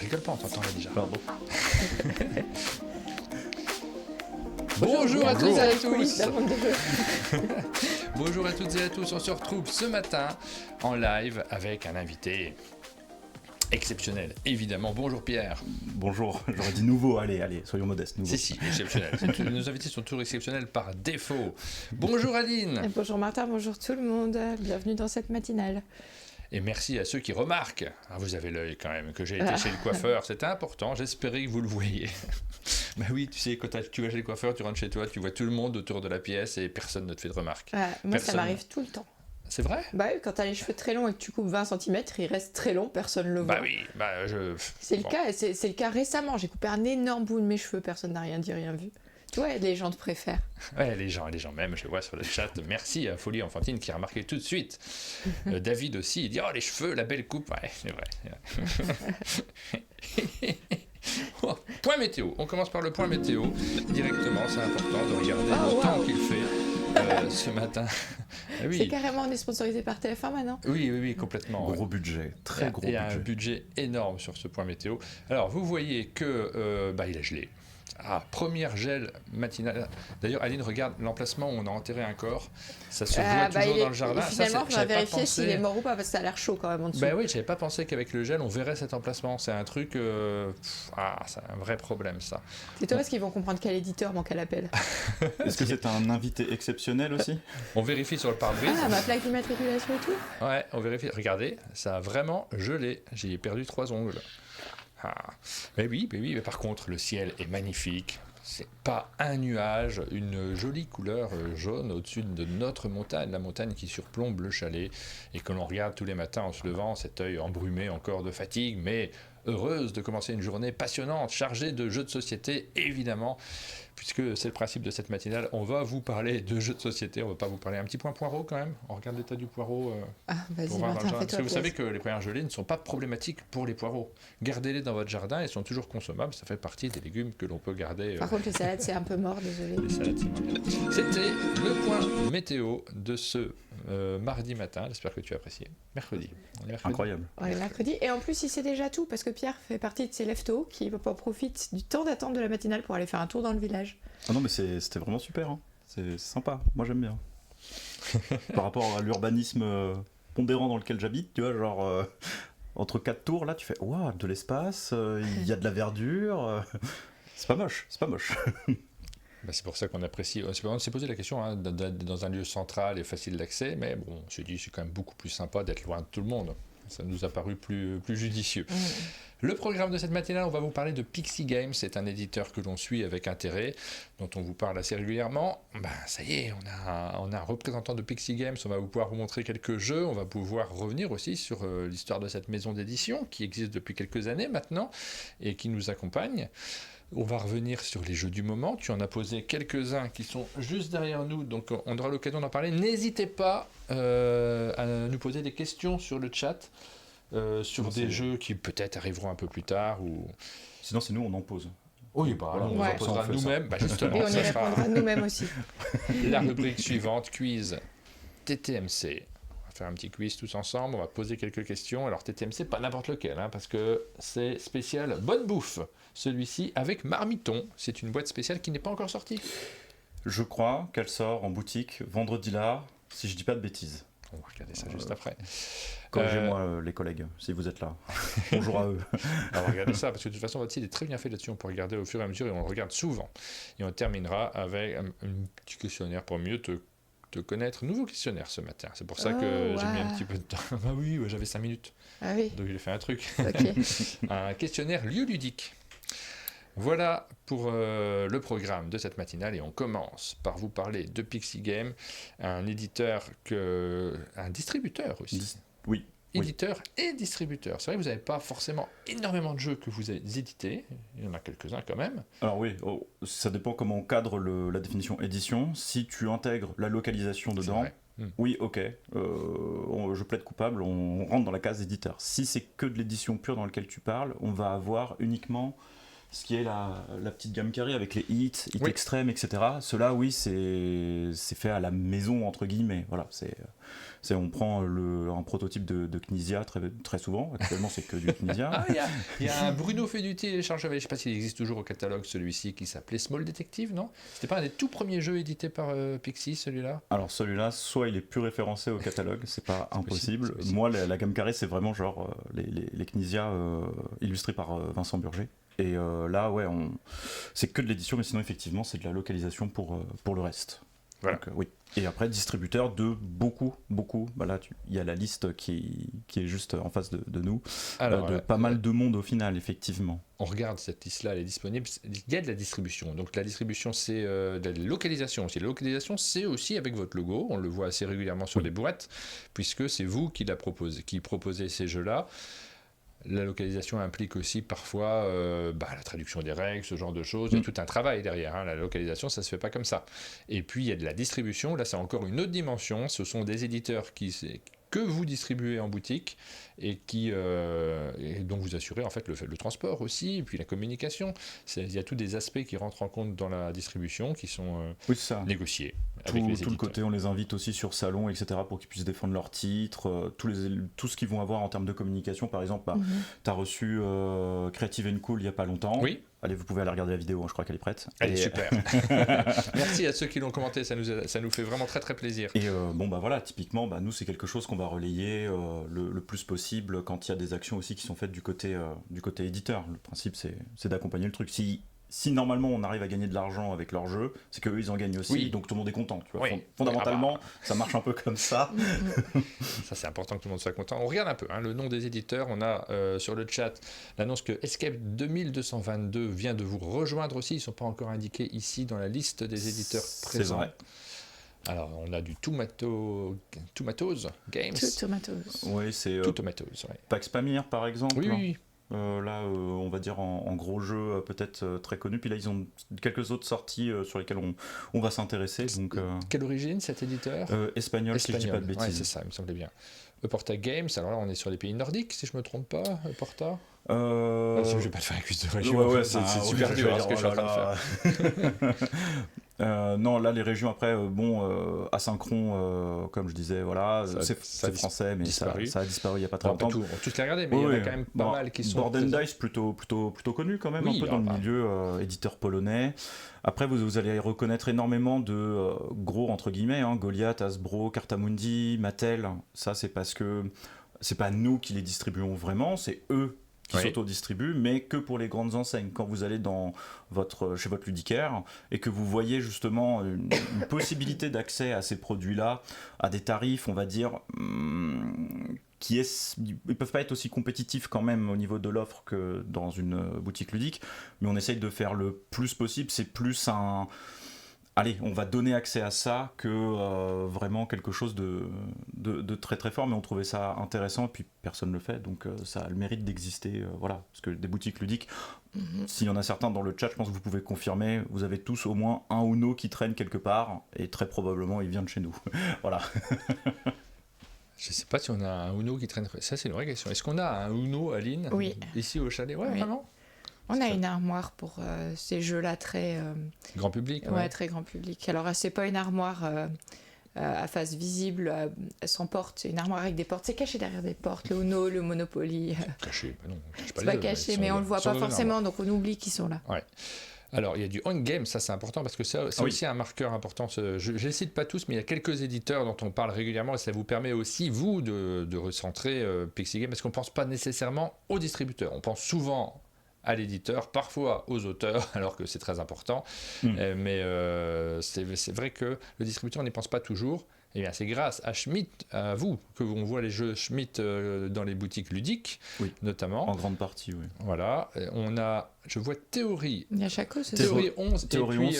Rigole pas, on t'entend là déjà. Pardon. Bonjour à toutes et à tous. tous. Bonjour à toutes et à tous, on se retrouve ce matin en live avec un invité exceptionnel, évidemment. Bonjour Pierre. Bonjour, j'aurais dit nouveau, allez, soyons modestes, nouveau. Si, exceptionnel. Nos invités sont toujours exceptionnels par défaut. Bonjour Aline. Bonjour Martin, bonjour tout le monde, bienvenue dans cette matinale. Et merci à ceux qui remarquent, vous avez l'œil quand même, que j'ai été chez le coiffeur, c'était important, j'espérais que vous le voyiez. Bah oui, tu sais, quand tu vas chez le coiffeur, tu rentres chez toi, tu vois tout le monde autour de la pièce et personne ne te fait de remarques. Moi, ça m'arrive tout le temps. C'est vrai ? Bah oui, quand t'as les cheveux très longs et que tu coupes 20 cm, ils restent très longs, personne ne le voit. Bah oui, C'est le cas récemment, j'ai coupé un énorme bout de mes cheveux, personne n'a rien dit, rien vu. Tu vois, les gens te préfèrent. Ouais, les gens même, je le vois sur le chat. Merci à Folie Enfantine qui a remarqué tout de suite. David aussi, il dit « Oh, les cheveux, la belle coupe !» Ouais, c'est vrai. Point météo. On commence par le point météo. Directement, c'est important de regarder le temps qu'il fait ce matin. Oui. C'est carrément, on est sponsorisé par TF1 maintenant. Oui, complètement. Gros budget, très gros budget. Il y a un budget énorme sur ce point météo. Alors, vous voyez que il a gelé. Première gel matinale. D'ailleurs, Aline, regarde l'emplacement où on a enterré un corps. Ça se voit toujours dans le jardin. Finalement, je vais vérifier s'il est mort ou pas, parce que ça a l'air chaud quand même en dessous. Oui, j'avais pas pensé qu'avec le gel, on verrait cet emplacement. C'est un truc... c'est un vrai problème, ça. C'est toi parce qu'ils vont comprendre quel éditeur manque à l'appel. Est-ce que c'est un invité exceptionnel aussi ? On vérifie sur le pare-brise. Ma plaque d'immatriculation et tout ? Ouais, on vérifie. Regardez, ça a vraiment gelé. J'ai perdu 3 ongles. Mais par contre, le ciel est magnifique. C'est pas un nuage, une jolie couleur jaune au-dessus de notre montagne, la montagne qui surplombe le chalet et que l'on regarde tous les matins en se levant, cet œil embrumé encore de fatigue, mais heureuse de commencer une journée passionnante, chargée de jeux de société, évidemment, puisque c'est le principe de cette matinale. On va vous parler de jeux de société, on va pas vous parler un petit point poireau quand même. On regarde l'état du poireau. Vas-y Martin, fais-toi parce que vous savez que les premières gelées ne sont pas problématiques pour les poireaux. Gardez-les dans votre jardin, ils sont toujours consommables, ça fait partie des légumes que l'on peut garder. Par contre, les salades, c'est un peu mort, désolé. Les salades, c'est moins bien. C'était le point météo de ce mardi matin, j'espère que tu as apprécié. Mercredi. Incroyable. On est mercredi, et en plus, il sait déjà tout, parce que Pierre fait partie de ces leftos qui profitent du temps d'attente de la matinale pour aller faire un tour dans le village. Ah non, mais c'était vraiment super, hein. C'est sympa, moi j'aime bien. Par rapport à l'urbanisme pondérant dans lequel j'habite, tu vois, genre entre 4 tours, là, tu fais waouh, de l'espace, il y a de la verdure, c'est pas moche. C'est pour ça qu'on apprécie. On s'est posé la question dans un lieu central et facile d'accès, mais bon, on s'est dit c'est quand même beaucoup plus sympa d'être loin de tout le monde. Ça nous a paru plus judicieux. Le programme de cette matinale, on va vous parler de Pixie Games. C'est un éditeur que l'on suit avec intérêt, dont on vous parle assez régulièrement. Ça y est, on a un représentant de Pixie Games. On va pouvoir vous montrer quelques jeux. On va pouvoir revenir aussi sur l'histoire de cette maison d'édition qui existe depuis quelques années maintenant et qui nous accompagne. On va revenir sur les jeux du moment. Tu en as posé quelques-uns qui sont juste derrière nous, donc on aura l'occasion d'en parler. N'hésitez pas à nous poser des questions sur le chat, sur des jeux qui peut-être arriveront un peu plus tard. Sinon, c'est nous, on en pose. Oui, on en posera nous-mêmes. Justement, et on y répondra nous-mêmes aussi. La rubrique suivante, quiz TTMC. Faire un petit quiz tous ensemble, on va poser quelques questions. Alors TTMC, pas n'importe lequel, parce que c'est spécial bonne bouffe. Celui-ci avec Marmiton, c'est une boîte spéciale qui n'est pas encore sortie. Je crois qu'elle sort en boutique vendredi là, si je dis pas de bêtises. On va regarder ça juste après. Corrigez-moi les collègues, si vous êtes là. Bonjour à eux. On va regarder ça, parce que de toute façon, votre site est très bien fait là-dessus. On peut regarder au fur et à mesure et on le regarde souvent. Et on terminera avec un petit questionnaire pour mieux te connaître. Nouveau questionnaire ce matin. C'est pour ça que j'ai mis un petit peu de temps. Oui, j'avais 5 minutes. Ah oui. Donc j'ai fait un truc. Okay. Un questionnaire lieu ludique. Voilà pour le programme de cette matinale et on commence par vous parler de Pixie Game, un distributeur aussi. Oui. Éditeur et distributeur. C'est vrai que vous n'avez pas forcément énormément de jeux que vous éditez, il y en a quelques-uns quand même. Alors oui, ça dépend comment on cadre la définition édition. Si tu intègres la localisation dedans, oui, ok, je plaide coupable, on rentre dans la case éditeur. Si c'est que de l'édition pure dans laquelle tu parles, on va avoir uniquement ce qui est la petite gamme carrée avec les hits Oui. extrêmes, etc. Ceux-là, oui, c'est fait à la maison, entre guillemets. Voilà, on prend un prototype de Knizia très, très souvent. Actuellement, c'est que du Knizia. Ah, il y a un Bruno fait du téléchargement, je ne sais pas s'il existe toujours au catalogue, celui-ci, qui s'appelait Small Detective, non? C'était pas un des tout premiers jeux édités par Pixie, celui-là? Alors celui-là, soit il est plus référencé au catalogue, c'est pas impossible. possible, c'est possible. Moi, la gamme carrée, c'est vraiment genre les Knizia illustrés par Vincent Burger. Et là, ouais, c'est que de l'édition, mais sinon, effectivement, c'est de la localisation pour le reste. Voilà. Donc, oui. Et après, distributeur de beaucoup. Bah là, il y a la liste qui est juste en face de nous. Alors, de pas mal de monde au final, effectivement. on regarde cette liste-là, elle est disponible. Il y a de la distribution. Donc la distribution, c'est de la localisation aussi. La localisation, c'est aussi avec votre logo. On le voit assez régulièrement sur les boîtes, puisque c'est vous qui proposez ces jeux-là. La localisation implique aussi parfois la traduction des règles, ce genre de choses. Il y a tout un travail derrière. La localisation, ça ne se fait pas comme ça. Et puis, il y a de la distribution. Là, c'est encore une autre dimension. Ce sont des éditeurs que vous distribuez en boutique et dont vous assurez en fait le transport aussi, et puis la communication. Il y a tous des aspects qui rentrent en compte dans la distribution qui sont négociés avec les éditeurs. Tout le côté, on les invite aussi sur salon, etc., pour qu'ils puissent défendre leurs titres, tout ce qu'ils vont avoir en termes de communication. Par exemple, tu as reçu Creative & Cool il n'y a pas longtemps. Oui. Allez, vous pouvez aller regarder la vidéo, je crois qu'elle est prête. Elle est super. Merci à ceux qui l'ont commenté, ça nous fait vraiment très très plaisir. Et voilà, typiquement, nous c'est quelque chose qu'on va relayer le plus possible quand il y a des actions aussi qui sont faites du côté éditeur. Le principe c'est d'accompagner le truc. Si normalement on arrive à gagner de l'argent avec leur jeu, c'est qu'eux ils en gagnent aussi, Oui. donc tout le monde est content. Tu vois. Oui. Fondamentalement, ça marche un peu comme ça. Ça c'est important que tout le monde soit content. On regarde un peu le nom des éditeurs. On a sur le chat l'annonce que Escape 2222 vient de vous rejoindre aussi. Ils ne sont pas encore indiqués ici dans la liste des éditeurs présents. C'est vrai. Alors on a du Tomatoes Games. Tout Tomatoes. Oui, c'est Tomatoes, ouais. Pax Pamir par exemple. Oui. Là, on va dire en gros jeu peut-être très connu. Puis là, ils ont quelques autres sorties sur lesquelles on va s'intéresser. Donc, quelle origine cet éditeur? Espagnol, si je dis pas de bêtises. Ouais, c'est ça, il me semblait bien. Porta Games, alors là on est sur les pays nordiques, si je me trompe pas, Porta. Je vais pas te faire un quiz de région. Ouais, c'est super dur ce que je suis en train de faire. Non, là les régions après, Asynchron, comme je disais, voilà, c'est français, mais ça a disparu il y a pas très longtemps. On peut tous les regarder, mais il y en a quand même pas mal qui sont. Board and Dice, plutôt connu quand même, un peu dans le milieu, éditeur polonais. Après, vous allez reconnaître énormément de gros entre guillemets, Goliath, Hasbro, Cartamundi, Mattel. Ça, c'est parce que c'est pas nous qui les distribuons vraiment, c'est eux qui s'auto-distribuent, mais que pour les grandes enseignes. Quand vous allez chez votre ludicaire et que vous voyez justement une possibilité d'accès à ces produits-là à des tarifs, on va dire, ils peuvent pas être aussi compétitifs quand même au niveau de l'offre que dans une boutique ludique, mais on essaye de faire le plus possible. C'est plus allez, on va donner accès à ça que vraiment quelque chose de très très fort, mais on trouvait ça intéressant et puis personne ne le fait, donc ça a le mérite d'exister, voilà. Parce que des boutiques ludiques, s'il y en a certains dans le chat, je pense que vous pouvez confirmer, vous avez tous au moins un Uno qui traîne quelque part, et très probablement il vient de chez nous. Voilà. Je sais pas si on a un Uno qui traîne, ça c'est une vraie question. Est-ce qu'on a un Uno, Aline, ici au chalet? Ouais, vraiment. On a une armoire pour ces jeux-là très... grand public. Ouais, très grand public. Alors, c'est pas une armoire à face visible, sans porte. C'est une armoire avec des portes. C'est caché derrière des portes. Le Uno, le Monopoly. Caché, non. C'est pas caché, mais on le voit pas forcément, donc on oublie qu'ils sont là. Ouais. Alors, il y a du on-game, ça c'est important parce que c'est aussi un marqueur important. Je ne les cite pas tous, mais il y a quelques éditeurs dont on parle régulièrement et ça vous permet aussi, vous, de recentrer Pixie Game parce qu'on ne pense pas nécessairement aux distributeurs. On pense souvent à l'éditeur, parfois aux auteurs, alors que c'est très important. Mais c'est vrai que le distributeur n'y pense pas toujours. Eh bien, c'est grâce à Schmitt, à vous, que l'on voit les jeux Schmitt dans les boutiques ludiques, notamment. En grande partie, oui. Voilà. Je vois Théorie. Il y a Chaco, c'est Théorie 11 Théorie et puis 11,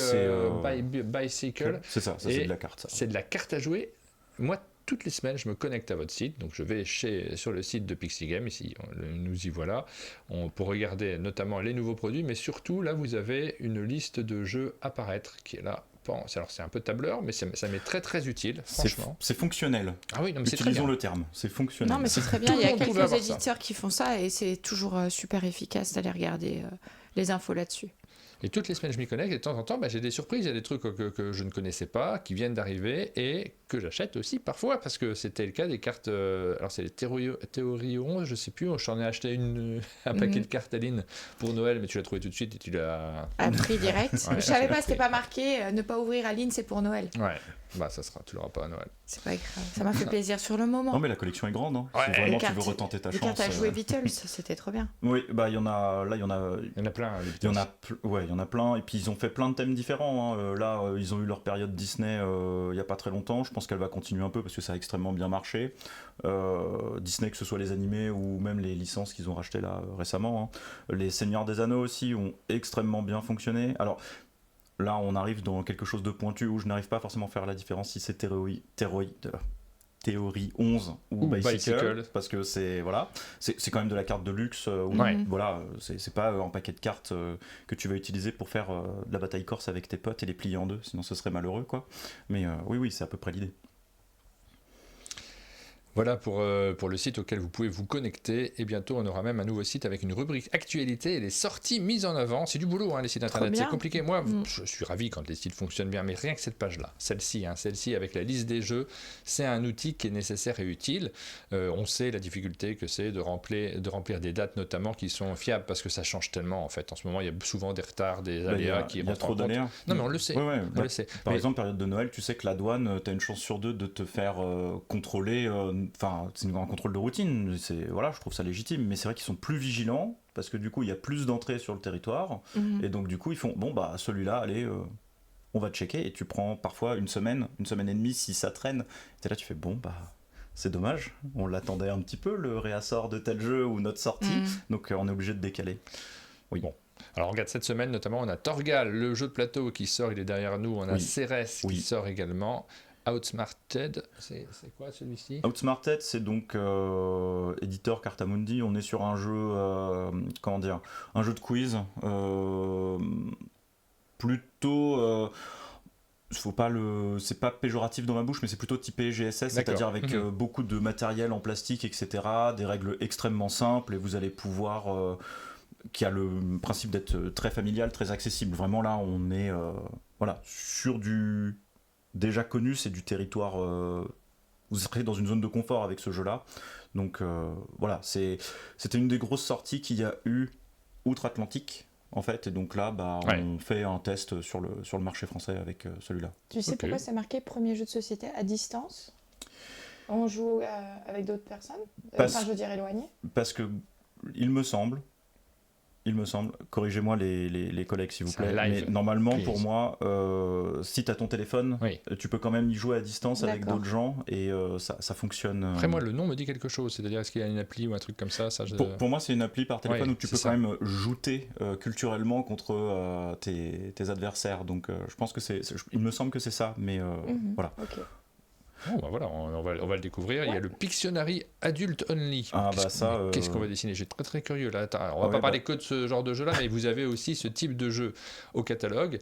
c'est Bicycle. C'est ça c'est de la carte. Ça. C'est de la carte à jouer. Moi, toutes les semaines, je me connecte à votre site. Donc, je vais sur le site de Pixie Game. Ici, nous y voilà. Pour regarder notamment les nouveaux produits. Mais surtout, là, vous avez une liste de jeux apparaître qui est là. Alors, c'est un peu tableur, mais ça m'est très, très utile, franchement. C'est fonctionnel. Ah oui, non, mais c'est très bien. Utilisons le terme. C'est fonctionnel. Non, mais c'est très bien. Il y a quelques avoir éditeurs qui font ça et c'est toujours super efficace d'aller regarder les infos là-dessus. Et toutes les semaines, je m'y connecte et de temps en temps, j'ai des surprises, il y a des trucs que je ne connaissais pas, qui viennent d'arriver et que j'achète aussi parfois, parce que c'était le cas des cartes, alors c'est les Théorie 11, je sais plus, j'en ai acheté un paquet de cartes, Aline, pour Noël, mais tu l'as trouvé tout de suite et tu l'as... À prix direct. Ouais, Je savais pas, c'était pas marqué, ne pas ouvrir Aline, c'est pour Noël. Ouais, tu l'auras pas à Noël. C'est pas grave, ça m'a fait plaisir sur le moment. Non, mais la collection est grande. Hein. Ouais. Si vraiment tu cartes- veux retenter ta Les chance. cartes à jouer Beatles, c'était trop bien. Oui, il y en a. Là, il y en a. Il y en a plein. Il y en a, il y en a plein. Et puis ils ont fait plein de thèmes différents. Hein. Là, ils ont eu leur période Disney il n'y a pas très longtemps. Je pense qu'elle va continuer un peu parce que ça a extrêmement bien marché. Disney, que ce soit les animés ou même les licences qu'ils ont rachetées là récemment. Hein. Les Seigneurs des Anneaux aussi ont extrêmement bien fonctionné. Alors là, on arrive dans quelque chose de pointu où je n'arrive pas forcément à faire la différence si c'est Théorie 11 ou Bicycle, parce que c'est quand même de la carte de luxe c'est pas un paquet de cartes que tu vas utiliser pour faire de la bataille corse avec tes potes et les plier en deux, sinon ce serait malheureux quoi. Mais oui c'est à peu près l'idée. Voilà pour le site auquel vous pouvez vous connecter. Et bientôt, on aura même un nouveau site avec une rubrique actualité et les sorties mises en avant. C'est du boulot, hein, les sites internet. C'est compliqué. Moi, je suis ravi quand les sites fonctionnent bien, mais rien que cette page-là, celle-ci avec la liste des jeux, c'est un outil qui est nécessaire et utile. On sait la difficulté que c'est de remplir des dates, notamment, qui sont fiables, parce que ça change tellement, en fait. En ce moment, il y a souvent des retards, des aléas qui rentrent en compte. Il y a trop d'aléas. Non, mais on le sait. On le sait. Par exemple, période de Noël, tu sais que la douane, tu as une chance sur deux de te faire contrôler. Enfin, c'est un contrôle de routine, je trouve ça légitime, mais c'est vrai qu'ils sont plus vigilants, parce que du coup, il y a plus d'entrées sur le territoire, et donc du coup, ils font, celui-là, allez, on va checker, et tu prends parfois une semaine et demie, si ça traîne, et là, tu fais, c'est dommage, on l'attendait un petit peu, le réassort de tel jeu, ou notre sortie, donc on est obligé de décaler. Oui. Bon. Alors on regarde cette semaine notamment, on a Torgal, le jeu de plateau qui sort, il est derrière nous, on a Cérès qui sort également. Outsmarted, c'est quoi celui-ci ? Outsmarted, c'est donc éditeur Cartamundi. On est sur un jeu, un jeu de quiz, plutôt. C'est pas péjoratif dans ma bouche, mais c'est plutôt typé GSS, c'est-à-dire avec beaucoup de matériel en plastique, etc. Des règles extrêmement simples, et vous allez pouvoir. Qui a le principe d'être très familial, très accessible. Vraiment là, on est sur du. Déjà connu, c'est du territoire. Vous serez dans une zone de confort avec ce jeu-là. Donc c'était une des grosses sorties qu'il y a eu outre-Atlantique, en fait. Et donc là, on fait un test sur le marché français avec celui-là. Tu sais pourquoi c'est marqué premier jeu de société à distance ? On joue avec d'autres personnes ? Je veux dire éloignées ? Parce que, il me semble, corrigez-moi les collègues s'il vous plaît, mais normalement pour moi, si tu as ton téléphone, tu peux quand même y jouer à distance avec d'autres gens et ça fonctionne. Après moi le nom me dit quelque chose, c'est-à-dire est-ce qu'il y a une appli ou un truc comme ça, Pour moi c'est une appli par téléphone où tu peux quand même jouter culturellement contre tes adversaires, donc je pense que il me semble que c'est ça, mais voilà. Okay. Bon, on va le découvrir. Il y a le Pictionary Adult Only. Qu'est-ce qu'on va dessiner ? Je suis très très curieux là. On va pas parler que de ce genre de jeu là, mais vous avez aussi ce type de jeu au catalogue.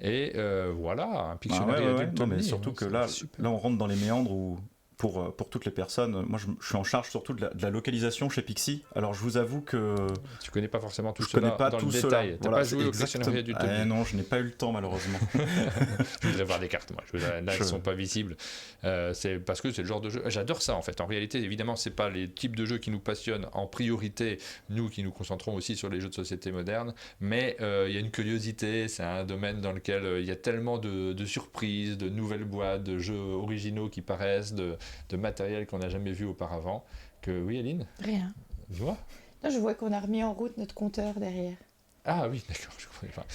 Et un Pictionary Adult Only. Mais surtout que là on rentre dans les méandres où. Pour toutes les personnes, moi je suis en charge surtout de la localisation chez Pixie. Alors je vous avoue que tu connais pas forcément tout cela dans le détail. T'as pas joué au Pictionary Adult Only. Non, je n'ai pas eu le temps malheureusement. Je voudrais voir des cartes, moi. Là, elles sont pas visibles. C'est parce que c'est le genre de jeu. J'adore ça en fait. En réalité, évidemment, c'est pas les types de jeux qui nous passionnent en priorité. Nous qui nous concentrons aussi sur les jeux de société modernes, mais il y a une curiosité. C'est un domaine dans lequel il y a tellement de surprises, de nouvelles boîtes, de jeux originaux qui paraissent, de matériel qu'on n'a jamais vu auparavant. Oui, Aline ? Rien. Tu vois ? Non, je vois qu'on a remis en route notre compteur derrière. Ah oui, d'accord, je comprends.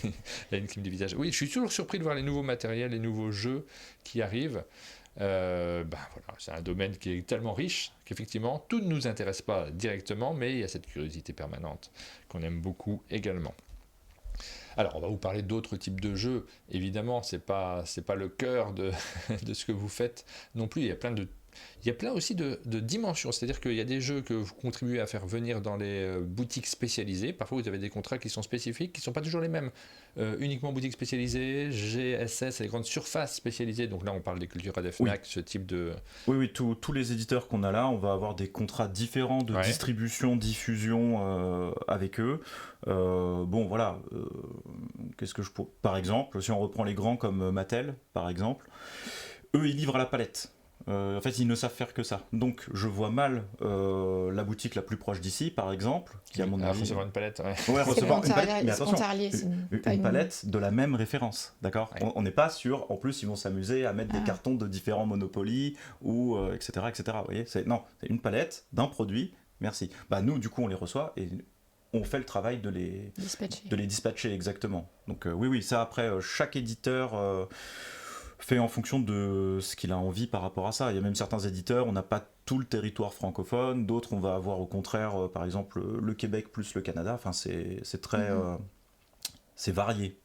Il y a une clim du visage. Oui, je suis toujours surpris de voir les nouveaux matériels, les nouveaux jeux qui arrivent. C'est un domaine qui est tellement riche qu'effectivement, tout ne nous intéresse pas directement, mais il y a cette curiosité permanente qu'on aime beaucoup également. Alors, on va vous parler d'autres types de jeux. Évidemment, c'est pas le cœur de ce que vous faites non plus. Il y a plein de Il y a plein aussi de dimensions, c'est-à-dire qu'il y a des jeux que vous contribuez à faire venir dans les boutiques spécialisées. Parfois, vous avez des contrats qui sont spécifiques, qui ne sont pas toujours les mêmes. Uniquement boutiques spécialisées, GSS, les grandes surfaces spécialisées. Donc là, on parle des Cultura, des Fnac, ce type de... Oui, tous les éditeurs qu'on a là, on va avoir des contrats différents de distribution, diffusion avec eux. Bon, voilà. Qu'est-ce que Par exemple, si on reprend les grands comme Mattel, par exemple, eux, ils livrent à la palette. En fait, ils ne savent faire que ça. Donc, je vois mal la boutique la plus proche d'ici, par exemple, qui à mon avis... recevoir une palette, recevoir une palette, mais attention, une palette de la même référence, d'accord ? Ouais. On n'est pas sûr, en plus, ils vont s'amuser à mettre des cartons de différents Monopoly, ou etc., etc. Vous voyez, c'est une palette d'un produit, merci. Bah, nous, du coup, on les reçoit, et on fait le travail de les dispatcher, exactement. Donc, oui, ça, après, chaque éditeur... fait en fonction de ce qu'il a envie par rapport à ça. Il y a même certains éditeurs, on n'a pas tout le territoire francophone, d'autres on va avoir au contraire, par exemple, le Québec plus le Canada. Enfin, c'est très... c'est varié.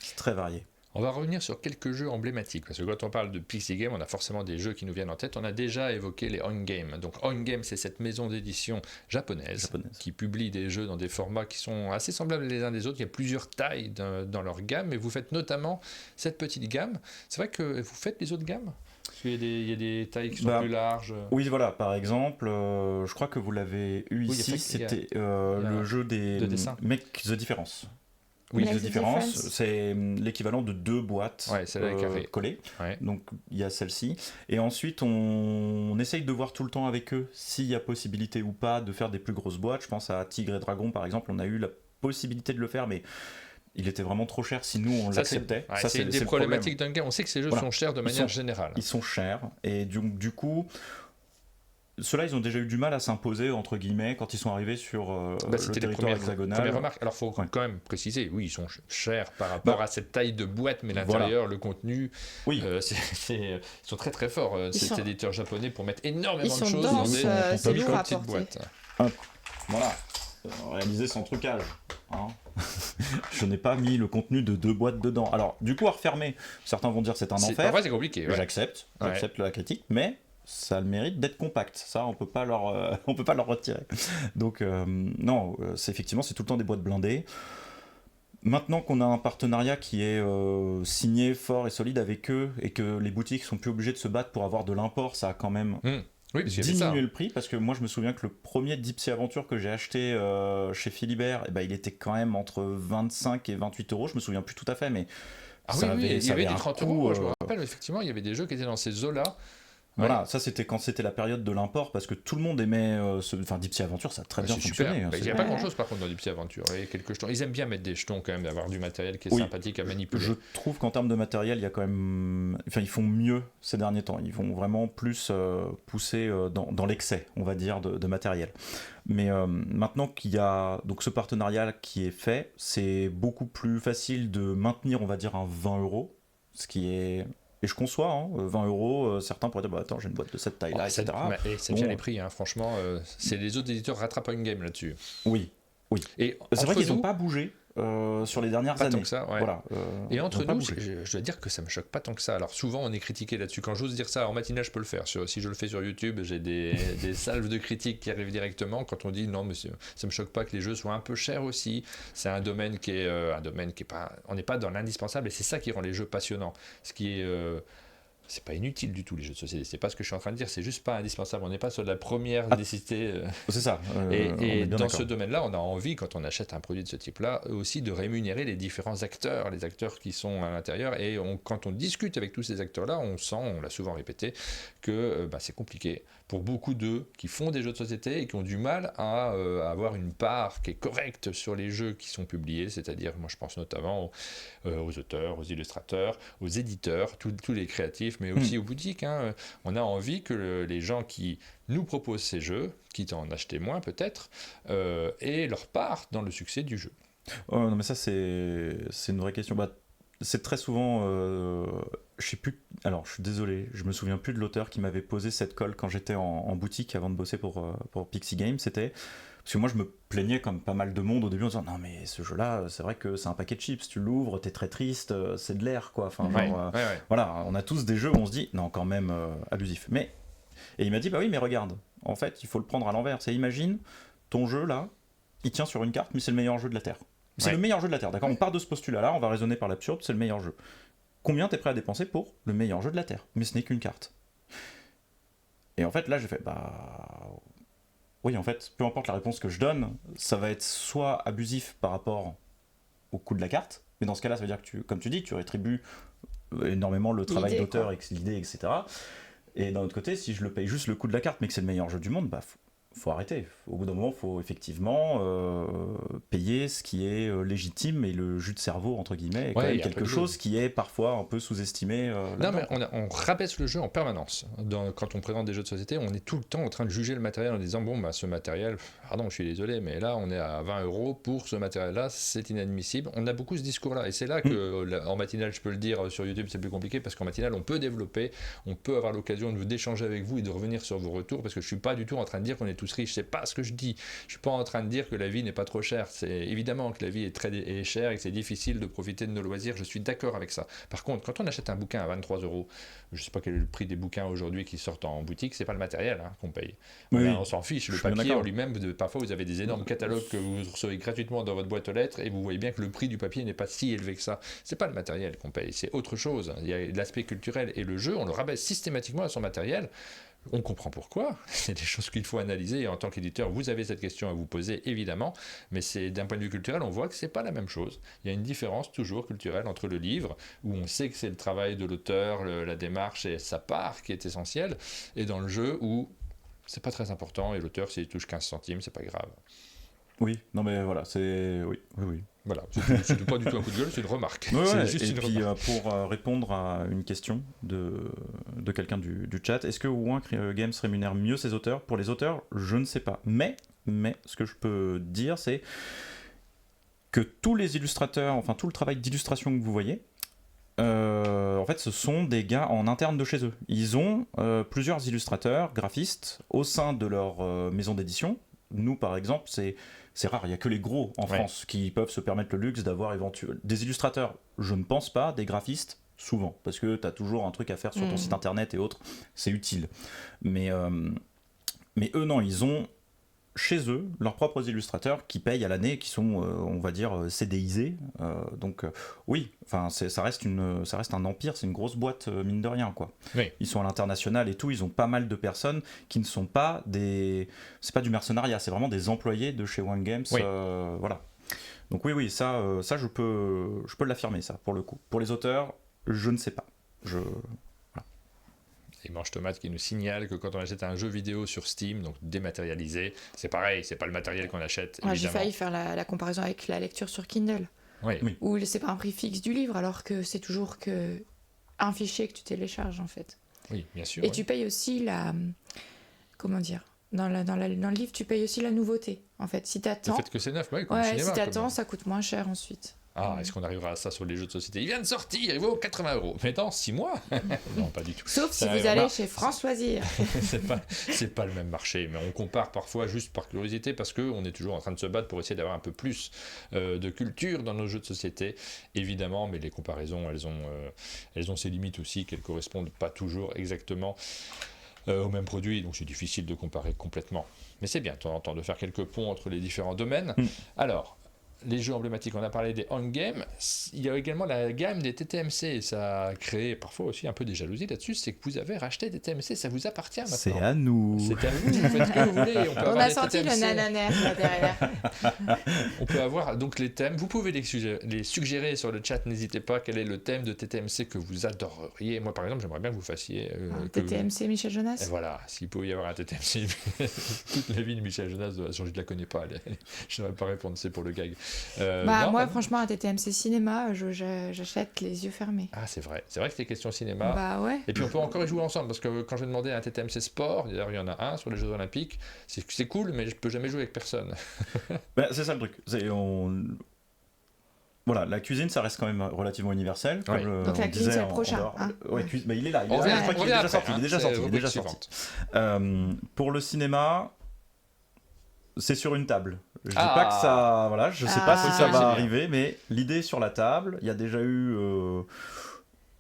C'est très varié. On va revenir sur quelques jeux emblématiques, parce que quand on parle de Pixie Game, on a forcément des jeux qui nous viennent en tête. On a déjà évoqué les On Game. Donc On Game, c'est cette maison d'édition japonaise qui publie des jeux dans des formats qui sont assez semblables les uns des autres. Il y a plusieurs tailles dans leur gamme, et vous faites notamment cette petite gamme. C'est vrai que vous faites les autres gammes ? Parce qu'il y a des tailles qui sont plus larges. Oui, voilà, par exemple, je crois que vous l'avez eu ici, c'était le jeu des Make the Difference. Oui, la différence, c'est l'équivalent de 2 boîtes collées. Ouais. Donc il y a celle-ci. Et ensuite, on essaye de voir tout le temps avec eux s'il y a possibilité ou pas de faire des plus grosses boîtes. Je pense à Tigre et Dragon, par exemple. On a eu la possibilité de le faire, mais il était vraiment trop cher si nous on l'acceptait. C'est des problématiques d'un game. On sait que ces jeux sont chers de manière générale. Ils sont chers. Et du coup... Ceux-là, ils ont déjà eu du mal à s'imposer, entre guillemets, quand ils sont arrivés sur le territoire hexagonal. Première remarque. Alors, il faut quand même préciser, oui, ils sont chers par rapport à cette taille de boîte, mais l'intérieur, le contenu, ils sont très très forts, ces éditeurs japonais, pour mettre énormément de choses dans des petites boîtes. Voilà, réalisé sans trucage. Hein. Je n'ai pas mis le contenu de 2 boîtes dedans. Alors, du coup, à refermer, certains vont dire que c'est un enfer. En vrai, c'est compliqué. Ouais. J'accepte la critique, mais... ça a le mérite d'être compact, ça on peut pas leur retirer. Donc non, c'est tout le temps des boîtes blindées. Maintenant qu'on a un partenariat qui est signé fort et solide avec eux et que les boutiques sont plus obligées de se battre pour avoir de l'import, ça a quand même diminué le prix, parce que moi je me souviens que le premier Deep Sea Adventure que j'ai acheté chez Philibert, il était quand même entre 25 et 28 €, je me souviens plus tout à fait, mais il y avait des 30 €, je me rappelle, effectivement, il y avait des jeux qui étaient dans ces eaux-là. Voilà, ça c'était quand c'était la période de l'import, parce que tout le monde aimait Deep Sea Adventure, ça a très bien fonctionné. Il n'y a pas grand chose par contre dans Deep Sea Adventure, il y a quelques jetons. Ils aiment bien mettre des jetons quand même, d'avoir du matériel qui est sympathique à manipuler. Je trouve qu'en termes de matériel, il y a quand même... ils font mieux ces derniers temps, ils vont vraiment plus pousser dans l'excès, on va dire, de matériel. Mais maintenant qu'il y a donc ce partenariat qui est fait, c'est beaucoup plus facile de maintenir, on va dire, un 20 €, ce qui est... Et je conçois, 20 €, certains pourraient dire, attends, j'ai une boîte de cette taille-là, etc. Et c'est bien les prix, franchement, c'est les autres éditeurs rattrapent une game là-dessus. Oui. Et c'est vrai qu'ils n'ont pas bougé sur les dernières années. Pas tant que ça, Voilà, et entre nous, je dois dire que ça me choque pas tant que ça. Alors souvent, on est critiqué là-dessus. Quand j'ose dire ça, en matinale, je peux le faire. Si je le fais sur YouTube, j'ai des salves de critiques qui arrivent directement quand on dit non, monsieur, ça me choque pas que les jeux soient un peu chers aussi. C'est un domaine qui est pas... On n'est pas dans l'indispensable, et c'est ça qui rend les jeux passionnants. Ce qui est... c'est pas inutile du tout, les jeux de société, c'est pas ce que je suis en train de dire, c'est juste pas indispensable, on n'est pas sur de la première nécessité. C'est ça. Et dans ce domaine-là, on a envie, quand on achète un produit de ce type-là, aussi de rémunérer les différents acteurs, les acteurs qui sont à l'intérieur, et quand on discute avec tous ces acteurs-là, on l'a souvent répété, que c'est compliqué pour beaucoup d'eux qui font des jeux de société et qui ont du mal à avoir une part qui est correcte sur les jeux qui sont publiés, c'est-à-dire, moi je pense notamment aux auteurs, aux illustrateurs, aux éditeurs, tous les créatifs, mais aussi aux boutiques. On a envie que les gens qui nous proposent ces jeux, quitte à en acheter moins peut-être, aient leur part dans le succès du jeu. Non, mais ça c'est une vraie question. C'est très souvent... je sais plus... Alors, je suis désolé, je me souviens plus de l'auteur qui m'avait posé cette colle quand j'étais en boutique avant de bosser pour Pixie Game. C'était... Parce que moi, je me plaignais comme pas mal de monde au début en disant « Non, mais ce jeu-là, c'est vrai que c'est un paquet de chips. Tu l'ouvres, t'es très triste, c'est de l'air, quoi. » Enfin, voilà, on a tous des jeux où on se dit « Non, quand même, abusif. » Mais Et il m'a dit, bah oui, mais regarde, en fait, il faut le prendre à l'envers. C'est imagine, ton jeu là, il tient sur une carte, mais c'est le meilleur jeu de la Terre. C'est le meilleur jeu de la Terre, d'accord ? On part de ce postulat-là, on va raisonner par l'absurde, c'est le meilleur jeu. Combien t'es prêt à dépenser pour le meilleur jeu de la Terre ? Mais ce n'est qu'une carte. Et en fait, là, j'ai fait, oui, en fait, peu importe la réponse que je donne, ça va être soit abusif par rapport au coût de la carte, mais dans ce cas-là, ça veut dire que, comme tu dis, tu rétribues énormément le travail L'idée, d'auteur, quoi. l'idée, etc. Et d'un autre côté, si je le paye juste le coût de la carte, mais que c'est le meilleur jeu du monde, faut arrêter. Au bout d'un moment, faut effectivement payer ce qui est légitime, et le jus de cerveau, entre guillemets, est quand même quelque chose qui est parfois un peu sous-estimé. Non, mais on rabaisse le jeu en permanence. Quand on présente des jeux de société, on est tout le temps en train de juger le matériel en disant ce matériel, pardon, je suis désolé, mais là, on est à 20 € pour ce matériel-là, c'est inadmissible. On a beaucoup ce discours-là. Et c'est là que, en matinale, je peux le dire, sur YouTube, c'est plus compliqué, parce qu'en matinale, on peut développer, on peut avoir l'occasion d'échanger avec vous et de revenir sur vos retours, parce que je suis pas du tout en train de dire qu'on est tous riches, c'est pas ce que je dis. Je suis pas en train de dire que la vie n'est pas trop chère. C'est évidemment que la vie est chère et que c'est difficile de profiter de nos loisirs. Je suis d'accord avec ça. Par contre, quand on achète un bouquin à 23 €, je sais pas quel est le prix des bouquins aujourd'hui qui sortent en boutique, c'est pas le matériel qu'on paye. On s'en fiche. Le papier en lui-même, parfois vous avez des énormes catalogues que vous recevez gratuitement dans votre boîte aux lettres et vous voyez bien que le prix du papier n'est pas si élevé que ça. C'est pas le matériel qu'on paye, c'est autre chose. Il y a l'aspect culturel et le jeu, on le rabaisse systématiquement à son matériel. On comprend pourquoi, c'est des choses qu'il faut analyser et en tant qu'éditeur, vous avez cette question à vous poser évidemment, mais c'est d'un point de vue culturel, on voit que c'est pas la même chose. Il y a une différence toujours culturelle entre le livre, où on sait que c'est le travail de l'auteur, la démarche et sa part qui est essentielle, et dans le jeu où c'est pas très important et l'auteur s'il touche 15 centimes, c'est pas grave. Oui, non mais voilà, c'est... Oui. Voilà, c'est pas du tout un coup de gueule, c'est une remarque. Ouais, juste et une puis remarque. pour répondre à une question de quelqu'un du chat, est-ce que One Games rémunère mieux ses auteurs ? Pour les auteurs, je ne sais pas. Mais ce que je peux dire, c'est que tous les illustrateurs, enfin tout le travail d'illustration que vous voyez, en fait, ce sont des gars en interne de chez eux. Ils ont plusieurs illustrateurs, graphistes, au sein de leur maison d'édition. Nous, par exemple, c'est rare, il n'y a que les gros en France qui peuvent se permettre le luxe d'avoir éventuellement des illustrateurs, je ne pense pas, des graphistes, souvent, parce que tu as toujours un truc à faire sur ton site internet et autres, c'est utile. Mais eux, non, ils ont chez eux leurs propres illustrateurs qui payent à l'année, qui sont, on va dire, CDisés. Donc, oui, ça reste un empire, c'est une grosse boîte, mine de rien, quoi. Oui. Ils sont à l'international et tout, ils ont pas mal de personnes qui ne sont pas c'est pas du mercenariat, c'est vraiment des employés de chez One Games. Oui. Voilà. Donc oui, ça je peux l'affirmer, ça, pour le coup. Pour les auteurs, je ne sais pas. Et Mange Tomate qui nous signale que quand on achète un jeu vidéo sur Steam, donc dématérialisé, c'est pareil, c'est pas le matériel qu'on achète. J'ai failli faire la comparaison avec la lecture sur Kindle, où c'est pas un prix fixe du livre, alors que c'est toujours un fichier que tu télécharges en fait. Oui, bien sûr. Et tu payes aussi comment dire, dans le livre, tu payes aussi la nouveauté en fait. Si t'attends, le fait que c'est neuf, comme le cinéma, si t'attends, ça coûte moins cher ensuite. Est-ce qu'on arrivera à ça sur les jeux de société ? Il vient de sortir, il vaut 80 €. Mais dans 6 mois Non, pas du tout. Sauf si vous allez chez France Loisirs. c'est pas le même marché, mais on compare parfois juste par curiosité, parce qu'on est toujours en train de se battre pour essayer d'avoir un peu plus de culture dans nos jeux de société, évidemment, mais les comparaisons, elles ont ces limites aussi, qu'elles correspondent pas toujours exactement aux mêmes produits, donc c'est difficile de comparer complètement. Mais c'est bien de temps en temps de faire quelques ponts entre les différents domaines. Alors, les jeux emblématiques, on a parlé des on-game, il y a également la gamme des TTMC, ça a créé parfois aussi un peu des jalousies là-dessus, c'est que vous avez racheté des TTMC, ça vous appartient maintenant. C'est à nous. C'est à vous faites ce que vous voulez. On a senti le nananaire là derrière. On peut avoir donc les thèmes, vous pouvez les suggérer sur le chat, n'hésitez pas, quel est le thème de TTMC que vous adoreriez. Moi par exemple, j'aimerais bien que vous fassiez... TTMC Michel Jonas. Et voilà, s'il pouvait y avoir un TTMC, toute la vie de Michel Jonas, je ne la connais pas, je ne saurais pas répondre, c'est pour le gag. Moi, franchement, un TTMC cinéma, j'achète les yeux fermés. Ah, c'est vrai que c'était question cinéma. Bah ouais. Et puis on peut encore y jouer ensemble, parce que quand je demandais un TTMC sport, d'ailleurs il y en a un sur les Jeux Olympiques, c'est cool, mais je peux jamais jouer avec personne. C'est ça le truc. Voilà, la cuisine, ça reste quand même relativement universel. Comme donc la cuisine, c'est le prochain. Il est là. On je crois qu'il est déjà sorti. Il est déjà sorti. Pour le cinéma, c'est sur une table. Je dis pas que ça, voilà, je sais pas si ça va arriver, mais l'idée est sur la table. Il y a déjà eu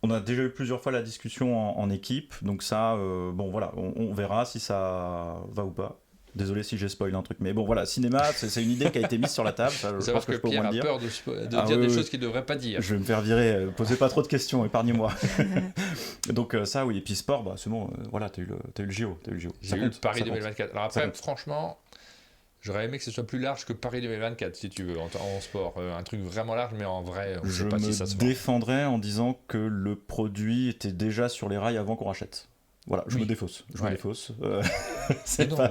On a déjà eu plusieurs fois la discussion en équipe, donc ça, bon voilà, on verra si ça va ou pas. Désolé si j'ai spoilé un truc, mais bon voilà, cinéma, c'est une idée qui a été mise sur la table. Ça, je pense que je peux au Pierre moins a le dire. peur de dire des choses qu'il ne devrait pas dire. Je vais me faire virer, posez pas trop de questions, épargnez-moi. Donc ça oui, et puis sport, bah, c'est bon, voilà, t'as eu le JO. J'ai eu le Paris 2024. Alors après, franchement, j'aurais aimé que ce soit plus large que Paris 2024, si tu veux, en sport. Un truc vraiment large, mais en vrai, on ne sait pas si ça se Je me défendrais en disant que le produit était déjà sur les rails avant qu'on rachète. Voilà, je me défausse. C'est non, pas...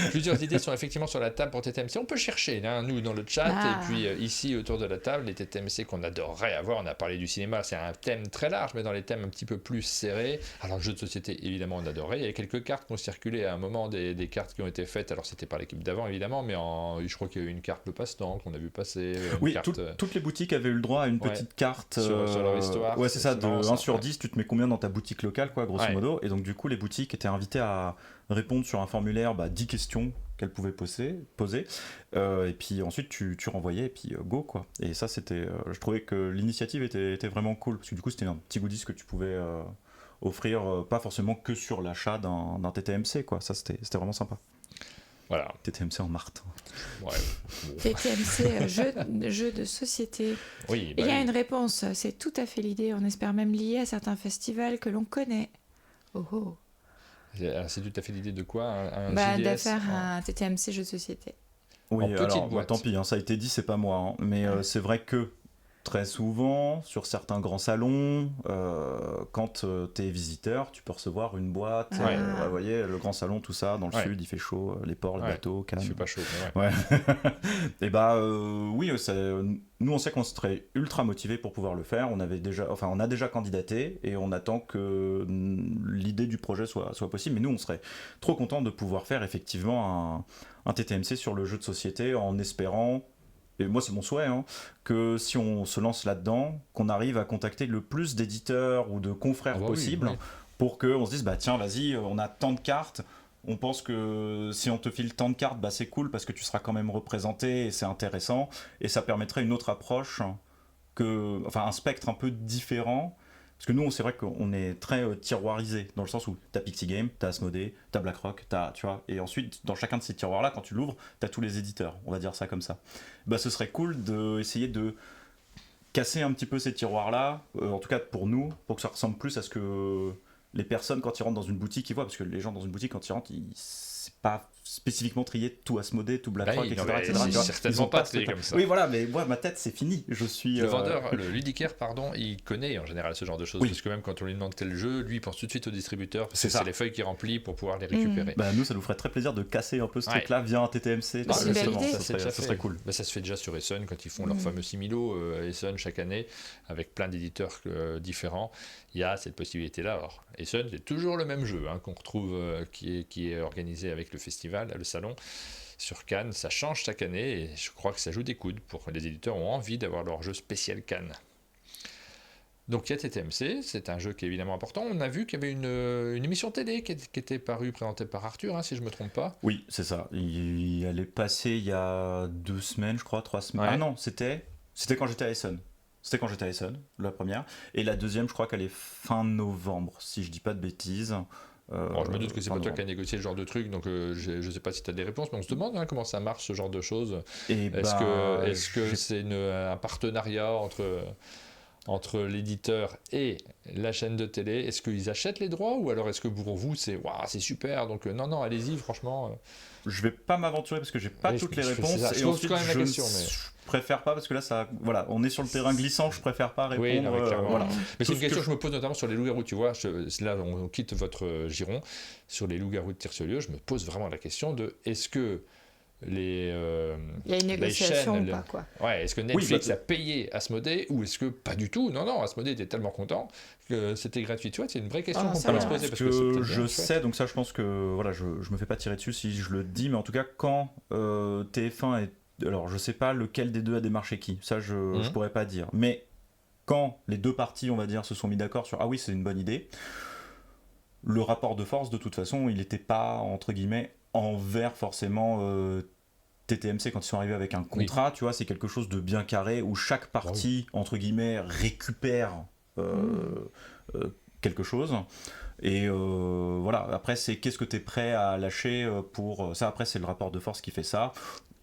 Plusieurs idées sont effectivement sur la table pour TTMC. On peut chercher, hein, nous, dans le chat, et puis ici, autour de la table, les TTMC qu'on adorerait avoir. On a parlé du cinéma, c'est un thème très large, mais dans les thèmes un petit peu plus serrés. Alors, le jeu de société, évidemment, on adorait. Il y a quelques cartes qui ont circulé à un moment, des cartes qui ont été faites. Alors, c'était par l'équipe d'avant, évidemment, mais je crois qu'il y a eu une carte le passe-temps qu'on a vu passer. Oui, carte, toutes les boutiques avaient eu le droit à une petite carte. Sur leur histoire. Ouais, c'est ça, de 1 sur 10, tu te mets combien dans ta boutique locale, quoi, grosso modo. Et donc, du coup, les boutiques étaient invitées à répondre sur un formulaire 10 questions qu'elles pouvaient poser. Et puis ensuite, tu renvoyais, et puis go, quoi. Et ça, c'était... je trouvais que l'initiative était vraiment cool, parce que du coup, c'était un petit goodies que tu pouvais offrir, pas forcément que sur l'achat d'un TTMC, quoi. Ça, c'était vraiment sympa. Voilà. TTMC en Martin. Ouais. Bon. TTMC, jeu de société. Oui. Il y a une réponse, c'est tout à fait l'idée. On espère même lié à certains festivals que l'on connaît. Oh oh. C'est tout à fait l'idée de quoi de faire un TTMC jeu de société. Oui, alors, tant pis, hein, ça a été dit, c'est pas moi. Hein, mais c'est vrai que très souvent, sur certains grands salons, quand t'es visiteur, tu peux recevoir une boîte. Vous voyez, le grand salon, tout ça, dans le sud, il fait chaud, les ports, les bateaux, Cannes. Il fait pas chaud, Et oui, nous on sait qu'on serait ultra motivés pour pouvoir le faire. On a déjà candidaté et on attend que l'idée du projet soit possible. Mais nous, on serait trop contents de pouvoir faire effectivement un TTMC sur le jeu de société en espérant. Et moi c'est mon souhait, hein, que si on se lance là-dedans, qu'on arrive à contacter le plus d'éditeurs ou de confrères possible pour qu'on se dise tiens vas-y, on a tant de cartes, on pense que si on te file tant de cartes, c'est cool parce que tu seras quand même représenté et c'est intéressant et ça permettrait une autre approche, un spectre un peu différent. Parce que nous, c'est vrai qu'on est très tiroirisé, dans le sens où t'as Pixie Game, t'as Asmodée, t'as BlackRock, tu vois, et ensuite, dans chacun de ces tiroirs-là, quand tu l'ouvres, t'as tous les éditeurs, on va dire ça comme ça. Ce serait cool d'essayer de casser un petit peu ces tiroirs-là, en tout cas pour nous, pour que ça ressemble plus à ce que les personnes, quand ils rentrent dans une boutique, ils voient, parce que les gens dans une boutique, quand ils rentrent, c'est pas spécifiquement trié tout Asmodée, tout BlackRock, etc. Ils certainement pas trié comme ça. Oui, voilà, mais moi, ma tête, c'est fini. Je suis... Le vendeur, le ludicaire, il connaît en général ce genre de choses. Parce que même quand on lui demande tel jeu, lui, il pense tout de suite au distributeur. Parce que c'est les feuilles qu'il remplit pour pouvoir les récupérer. Nous, ça nous ferait très plaisir de casser un peu ce truc-là via un TTMC. Ça serait cool. Ça se fait déjà sur Essen quand ils font leur fameux similo Essen chaque année avec plein d'éditeurs différents. Il y a cette possibilité-là. Alors, Essen, c'est toujours le même jeu qu'on retrouve, qui est organisé avec le festival, le salon. Sur Cannes, ça change chaque année et je crois que ça joue des coudes pour que les éditeurs ont envie d'avoir leur jeu spécial Cannes. Donc il y a TTMC, c'est un jeu qui est évidemment important. On a vu qu'il y avait une émission télé qui était présentée par Arthur, si je ne me trompe pas. Oui, c'est ça. Il allait passer il y a 2 semaines, je crois, 3 semaines. Ah non, c'était quand j'étais à Essen. C'était quand j'étais à Essen, la première. Et la deuxième, je crois qu'elle est fin novembre, si je dis pas de bêtises. Je me doute que c'est pas toi qui as négocié le genre de truc, donc je sais pas si tu as des réponses, mais on se demande comment ça marche ce genre de choses. Est-ce que c'est un partenariat entre l'éditeur et la chaîne de télé? Est-ce qu'ils achètent les droits ou alors est-ce que pour vous c'est super, donc non, allez-y, franchement. Je vais pas m'aventurer parce que j'ai pas toutes les réponses. Je pose quand même la question. Je préfère pas parce que là, on est sur le terrain glissant, je préfère pas répondre. Oui, voilà. Mais c'est une question que je me pose notamment sur les loups-garous, tu vois. Là, on quitte votre giron. Sur les loups-garous de Tire-sur-Lieu, je me pose vraiment la question de est-ce que il y a une négociation ou pas, quoi. Ouais, est-ce que Netflix a payé Asmodée ou est-ce que pas du tout? Non, Asmodée était tellement content que c'était gratuit. Tu vois, c'est une vraie question qu'on peut se poser. Parce que je sais, donc ça, je pense que je me fais pas tirer dessus si je le dis, mais en tout cas, quand TF1 est. Alors, je sais pas lequel des deux a démarché qui, ça je pourrais pas dire. Mais quand les deux parties, on va dire, se sont mis d'accord sur oui, c'est une bonne idée, le rapport de force, de toute façon, il n'était pas, entre guillemets, envers forcément TTMC, quand ils sont arrivés avec un contrat, tu vois, c'est quelque chose de bien carré où chaque partie, entre guillemets, récupère quelque chose. Et voilà, après, c'est qu'est-ce que tu es prêt à lâcher pour ça. Après, c'est le rapport de force qui fait ça.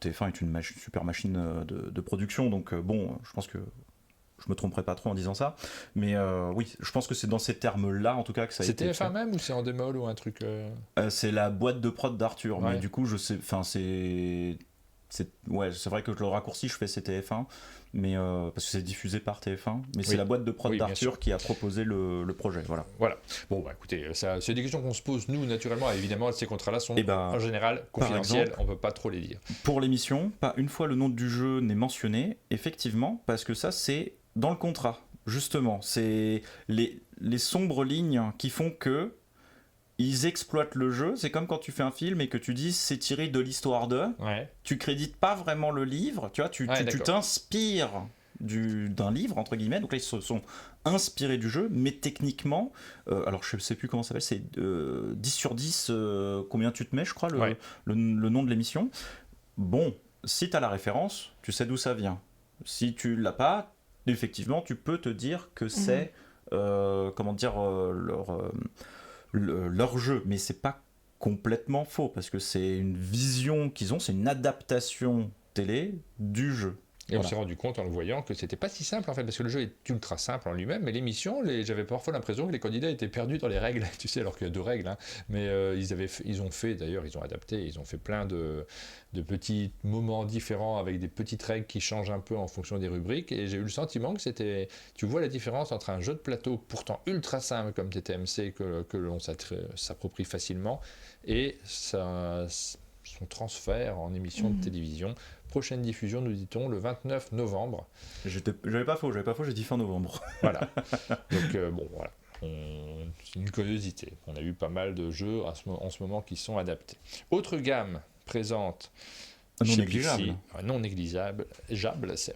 TF1 est une super machine de production, donc bon, je pense que je me tromperai pas trop en disant ça, mais oui, je pense que c'est dans ces termes-là, en tout cas, que ça a été. C'est TF1 même ou c'est en démol ou un truc c'est la boîte de prod d'Arthur, Ouais. mais du coup, je sais, enfin, ouais, c'est vrai que le raccourci, je fais c'est TF1, mais parce que c'est diffusé par TF1, mais c'est Oui. la boîte de prod Oui, bien d'Arthur sûr. qui a proposé le projet, voilà. Voilà. Bon, bah écoutez, ça, c'est des questions qu'on se pose nous naturellement. Et évidemment, ces contrats-là sont Et ben, en général confidentiels. exemple, On peut pas trop les dire. Pour l'émission, pas une fois le nom du jeu n'est mentionné, effectivement, parce que ça, c'est dans le contrat, justement. C'est les sombres lignes qui font que ils exploitent le jeu. C'est comme quand tu fais un film et que tu dis c'est tiré de l'histoire de. Ouais. Tu crédites pas vraiment le livre, tu vois, tu D'accord. t'inspires d'un livre, entre guillemets. Donc là, ils se sont inspirés du jeu, mais techniquement, alors je sais plus comment ça s'appelle, c'est 10 sur 10, combien tu te mets, je crois, Ouais. le nom de l'émission. Bon, si tu as la référence, tu sais d'où ça vient. Si tu l'as pas, effectivement, tu peux te dire que c'est, comment dire, leur jeu, mais c'est pas complètement faux, parce que c'est une vision qu'ils ont, c'est une adaptation télé du jeu. Et on Voilà. s'est rendu compte en le voyant que c'était pas si simple en fait, parce que le jeu est ultra simple en lui-même, mais l'émission, j'avais parfois l'impression que les candidats étaient perdus dans les règles, tu sais, alors qu'il y a 2 règles, hein. Mais ils ont fait, d'ailleurs, ils ont adapté, ils ont fait plein de petits moments différents avec des petites règles qui changent un peu en fonction des rubriques, et j'ai eu le sentiment que c'était, tu vois la différence entre un jeu de plateau pourtant ultra simple comme TTMC que l'on s'approprie facilement, et son transfert en émission de télévision. Prochaine diffusion, nous dit-on, le 29 novembre. J'avais pas faux, j'ai dit fin novembre. Voilà. Donc, bon, voilà. C'est une curiosité. On a eu pas mal de jeux en ce moment qui sont adaptés. Autre gamme présente. Non chez négligeable. Pixie, non négligeable,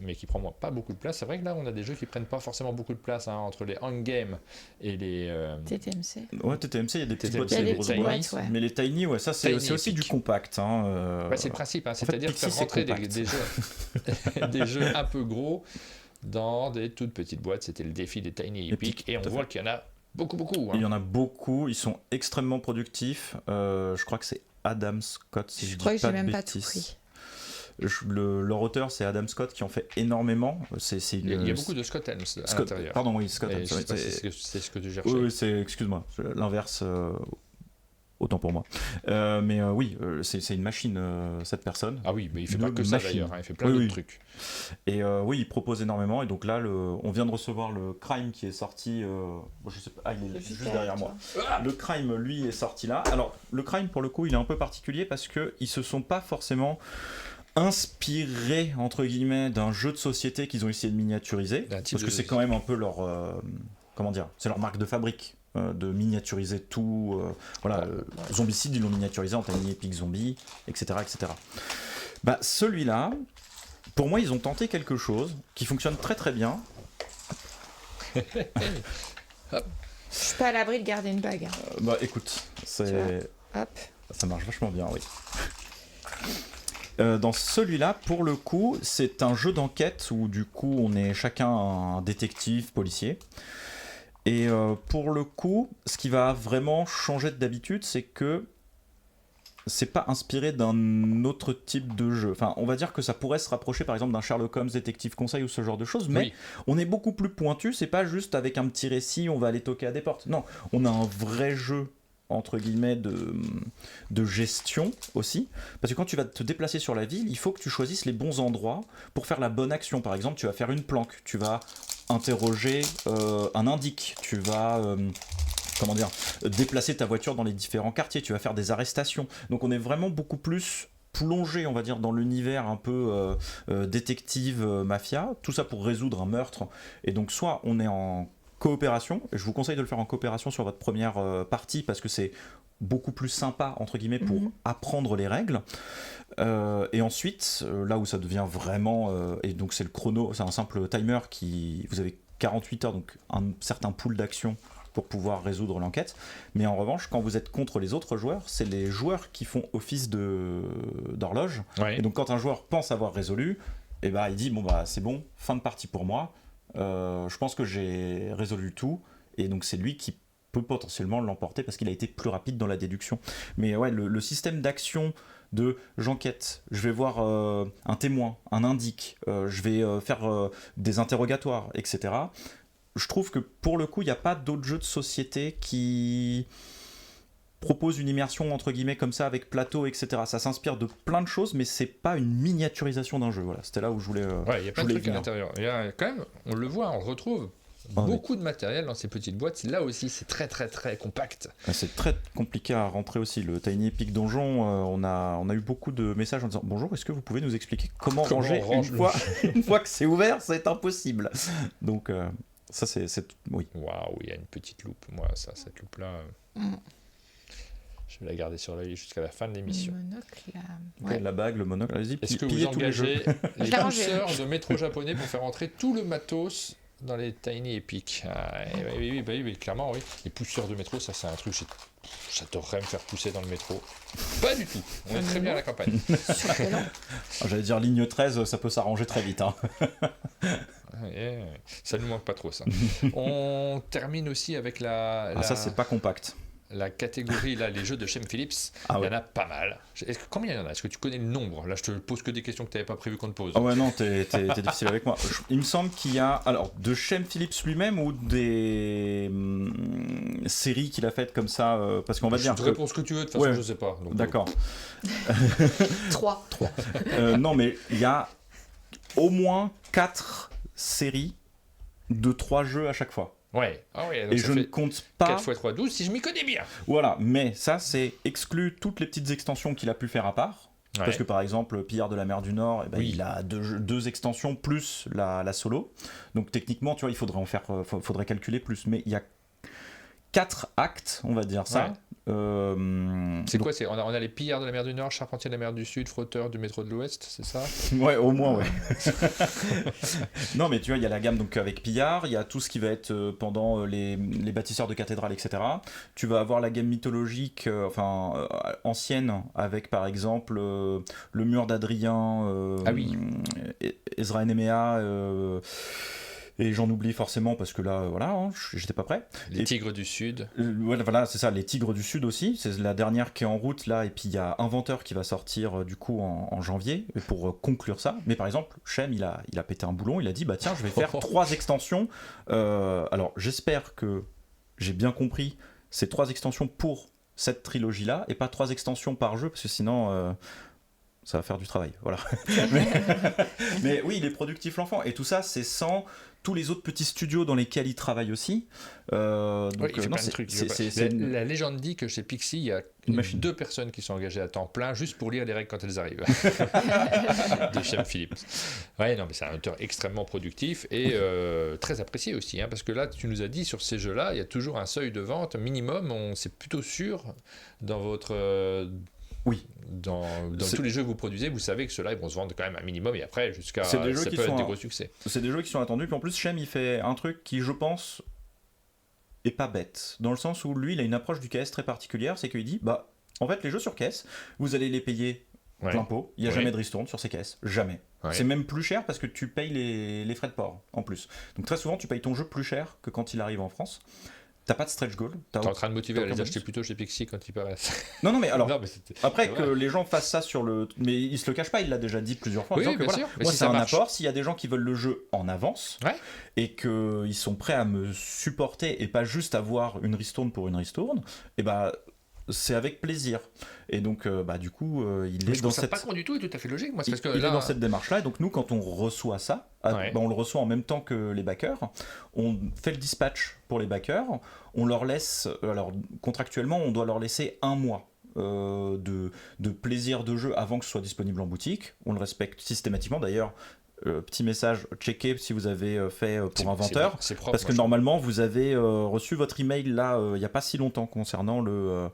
mais qui prend pas beaucoup de place. C'est vrai que là, on a des jeux qui prennent pas forcément beaucoup de place, hein, entre les on-game et les TTMC. Ouais, TTMC, il y a des petites TTMC, boîtes, Il y a il y a des des grosses petites boîtes. boîtes, ouais. Mais les tiny, ouais, ça c'est Tiny aussi Epic. du compact. Hein, Ouais, c'est le principe, hein, fait, c'est-à-dire Pixie, faire c'est rentrer compact. des jeux, des jeux un peu gros dans des toutes petites boîtes. C'était le défi des Tiny Epic, Epic, et on tout à voit qu'il y en a beaucoup. Il y Hein. en a beaucoup, ils sont extrêmement productifs. Je crois que c'est Adam Scott, si je Je dis crois que pas j'ai de même pas tout bêtises. pris. Leur auteur, c'est Adam Scott, qui en fait énormément. Il y a beaucoup de Scott Helms à Scott, l'intérieur. pardon, oui, Scott. Et je sais pas si c'est ce que tu cherchais. Oui, c'est, excuse-moi, l'inverse, autant pour moi. Mais oui, c'est une machine, cette personne. Ah oui, mais il fait Une pas que ça machine. d'ailleurs, hein, il fait plein Oui, d'autres oui. trucs. Et oui, il propose énormément. Et donc là, on vient de recevoir le Crime qui est sorti. Je sais pas, il est juste derrière moi. Le Crime, lui, est sorti là. Alors, le Crime, pour le coup, il est un peu particulier parce qu'ils se sont pas forcément inspirés, entre guillemets, d'un jeu de société qu'ils ont essayé de miniaturiser. D'un type Parce de que c'est quand même un peu leur. Comment dire, c'est leur marque de fabrique. De miniaturiser tout. Voilà, Zombicide, ils l'ont miniaturisé en Tiny Epic Zombie, etc., etc. Bah, celui-là, pour moi, ils ont tenté quelque chose qui fonctionne très très bien. Je suis pas à l'abri de garder une bague. Hein. Bah écoute, Tu vois. Hop. ça marche vachement bien, oui. Dans celui-là, pour le coup, c'est un jeu d'enquête où du coup on est chacun un détective, policier. Et pour le coup, ce qui va vraiment changer d'habitude, c'est que c'est pas inspiré d'un autre type de jeu. Enfin, on va dire que ça pourrait se rapprocher par exemple d'un Sherlock Holmes détective conseil ou ce genre de choses, mais Oui. on est beaucoup plus pointu, c'est pas juste avec un petit récit, on va aller toquer à des portes. Non, on a un vrai jeu entre guillemets de gestion aussi, parce que quand tu vas te déplacer sur la ville, il faut que tu choisisses les bons endroits pour faire la bonne action. Par exemple, tu vas faire une planque, tu vas interroger un indique, tu vas comment dire, déplacer ta voiture dans les différents quartiers, tu vas faire des arrestations. Donc on est vraiment beaucoup plus plongé, on va dire, dans l'univers un peu détective, mafia, tout ça pour résoudre un meurtre. Et donc soit on est en coopération, et je vous conseille de le faire en coopération sur votre première partie, parce que c'est beaucoup plus sympa, entre guillemets, pour apprendre les règles. Et ensuite, là où ça devient vraiment... et donc c'est le chrono, c'est un simple timer qui... Vous avez 48 heures, donc un certain pool d'action pour pouvoir résoudre l'enquête. Mais en revanche, quand vous êtes contre les autres joueurs, c'est les joueurs qui font office d'horloge. Ouais. Et donc quand un joueur pense avoir résolu, et bah, il dit bon bah c'est bon, fin de partie pour moi. Je pense que j'ai résolu tout. Et donc c'est lui qui peut potentiellement l'emporter parce qu'il a été plus rapide dans la déduction. Mais ouais, le système d'action de j'enquête, je vais voir un témoin, un indique, je vais faire des interrogatoires, etc. Je trouve que pour le coup, il n'y a pas d'autres jeux de société qui proposent une immersion entre guillemets comme ça avec plateau, etc. Ça s'inspire de plein de choses, mais c'est pas une miniaturisation d'un jeu. Voilà, c'était là où je voulais. Ouais, il y a plein de trucs à venir. l'intérieur. Il y a quand même, on le voit, on le retrouve. Beaucoup de matériel dans ces petites boîtes. Là aussi, c'est très très très compact. C'est très compliqué à rentrer aussi. Le Tiny Epic Donjon, on a eu beaucoup de messages en disant bonjour, est-ce que vous pouvez nous expliquer comment ranger on range une fois que c'est ouvert, c'est impossible. Donc ça c'est oui. Waouh, il y a une petite loupe. Moi, cette loupe-là, je vais la garder sur l'œil jusqu'à la fin de l'émission. Le monocle, là. Ouais. La bague, le monocle, allez-y. Est-ce que pillez vous tous les jeux. engagez les Je l'ai rangé. pousseurs de métro japonais pour faire entrer tout le matos dans les Tiny Epic? Oui, clairement, oui. Les pousseurs de métro, ça c'est un truc, j'adorerais me faire pousser dans le métro. Pas du tout, on est très bien à la campagne. J'allais dire ligne 13, ça peut s'arranger très vite. Hein. Ça nous manque pas trop, ça. On termine aussi avec ça c'est pas compact. La catégorie, là, les jeux de Shem Phillips. Ah il y en a pas mal. Combien il y en a? Est-ce que tu connais le nombre? Là, je te pose que des questions que tu n'avais pas prévu qu'on te pose. Ah ouais, non, t'es difficile avec moi. Il me semble qu'il y a, alors, de Shem Phillips lui-même ou des séries qu'il a faites comme ça, parce qu'on va dire. Tu te réponds ce que tu veux, de toute façon, je sais pas. Donc, d'accord. 3. Non, mais il y a au moins 4 séries de 3 jeux à chaque fois. Ouais. Ah ouais, donc et ça je fait ne compte pas 4 x 3, 12, si je m'y connais bien. Voilà, mais ça c'est exclu toutes les petites extensions qu'il a pu faire à part. Ouais. Parce que par exemple, Pillard de la mer du Nord, eh ben, Oui. il a deux extensions plus la solo. Donc techniquement, tu vois, il faudrait en faire, faudrait calculer plus. Mais il y a 4 actes, on va dire ça. Ouais. C'est quoi on a les pillards de la mer du Nord, charpentiers de la mer du Sud, frotteurs du métro de l'Ouest, c'est ça? Ouais, au moins, ouais. Non, mais tu vois, il y a la gamme donc avec Pillard, il y a tout ce qui va être pendant les bâtisseurs de cathédrales, etc. Tu vas avoir la gamme mythologique, ancienne, avec par exemple le mur d'Adrien, Ah oui. Ezra et Néméa. Et j'en oublie forcément parce que là, voilà, hein, j'étais pas prêt. Les Tigres du Sud. Voilà, c'est ça, les Tigres du Sud aussi. C'est la dernière qui est en route là. Et puis il y a Inventeur qui va sortir du coup en janvier pour conclure ça. Mais par exemple, Shem, il a pété un boulon. Il a dit bah tiens, je vais faire 3 extensions. Alors j'espère que j'ai bien compris. C'est 3 extensions pour cette trilogie là et pas 3 extensions par jeu parce que sinon. Ça va faire du travail, voilà. mais oui, il est productif l'enfant. Et tout ça, c'est sans tous les autres petits studios dans lesquels il travaille aussi. Donc, oui, il fait plein de trucs. La légende dit que chez Pixie, il y a 2 personnes qui sont engagées à temps plein juste pour lire les règles quand elles arrivent. De Shem Phillips. Ouais, non, mais c'est un auteur extrêmement productif et très apprécié aussi. Hein, parce que là, tu nous as dit sur ces jeux-là, il y a toujours un seuil de vente minimum. C'est plutôt sûr dans votre... Oui. Dans tous les jeux que vous produisez, vous savez que ceux-là ils vont se vendre quand même un minimum et après jusqu'à ça peut être des gros succès. C'est des jeux qui sont attendus. Puis en plus, Shem il fait un truc qui, je pense, est pas bête. Dans le sens où lui, il a une approche du caisse très particulière. C'est qu'il dit bah, en fait, les jeux sur caisse, vous allez les payer plein pot. Il n'y a jamais de ristourne sur ces caisses. Jamais. Ouais. C'est même plus cher parce que tu payes les frais de port en plus. Donc très souvent, tu payes ton jeu plus cher que quand il arrive en France. T'as pas de stretch goal. T'es en train de motiver à les acheter plutôt chez Pixie quand ils paraissent. Non, mais alors, après que les gens fassent ça sur le... Mais il se le cache pas, il l'a déjà dit plusieurs fois. Oui, que, bien sûr. Moi, si c'est un apport. S'il y a des gens qui veulent le jeu en avance et qu'ils sont prêts à me supporter et pas juste avoir une ristourne pour une ristourne, et bah... c'est avec plaisir. Et donc, du coup, il est dans cette... pas con du tout et tout à fait logique. Moi, c'est parce que il là... est dans cette démarche-là. Et donc, nous, quand on reçoit ça, on le reçoit en même temps que les backers. On fait le dispatch pour les backers. On leur laisse... Alors, contractuellement, on doit leur laisser 1 mois de plaisir de jeu avant que ce soit disponible en boutique. On le respecte systématiquement. D'ailleurs... petit message, checkez si vous avez fait pour Inventeur, c'est propre, parce que normalement vous avez reçu votre email là il n'y a pas si longtemps concernant le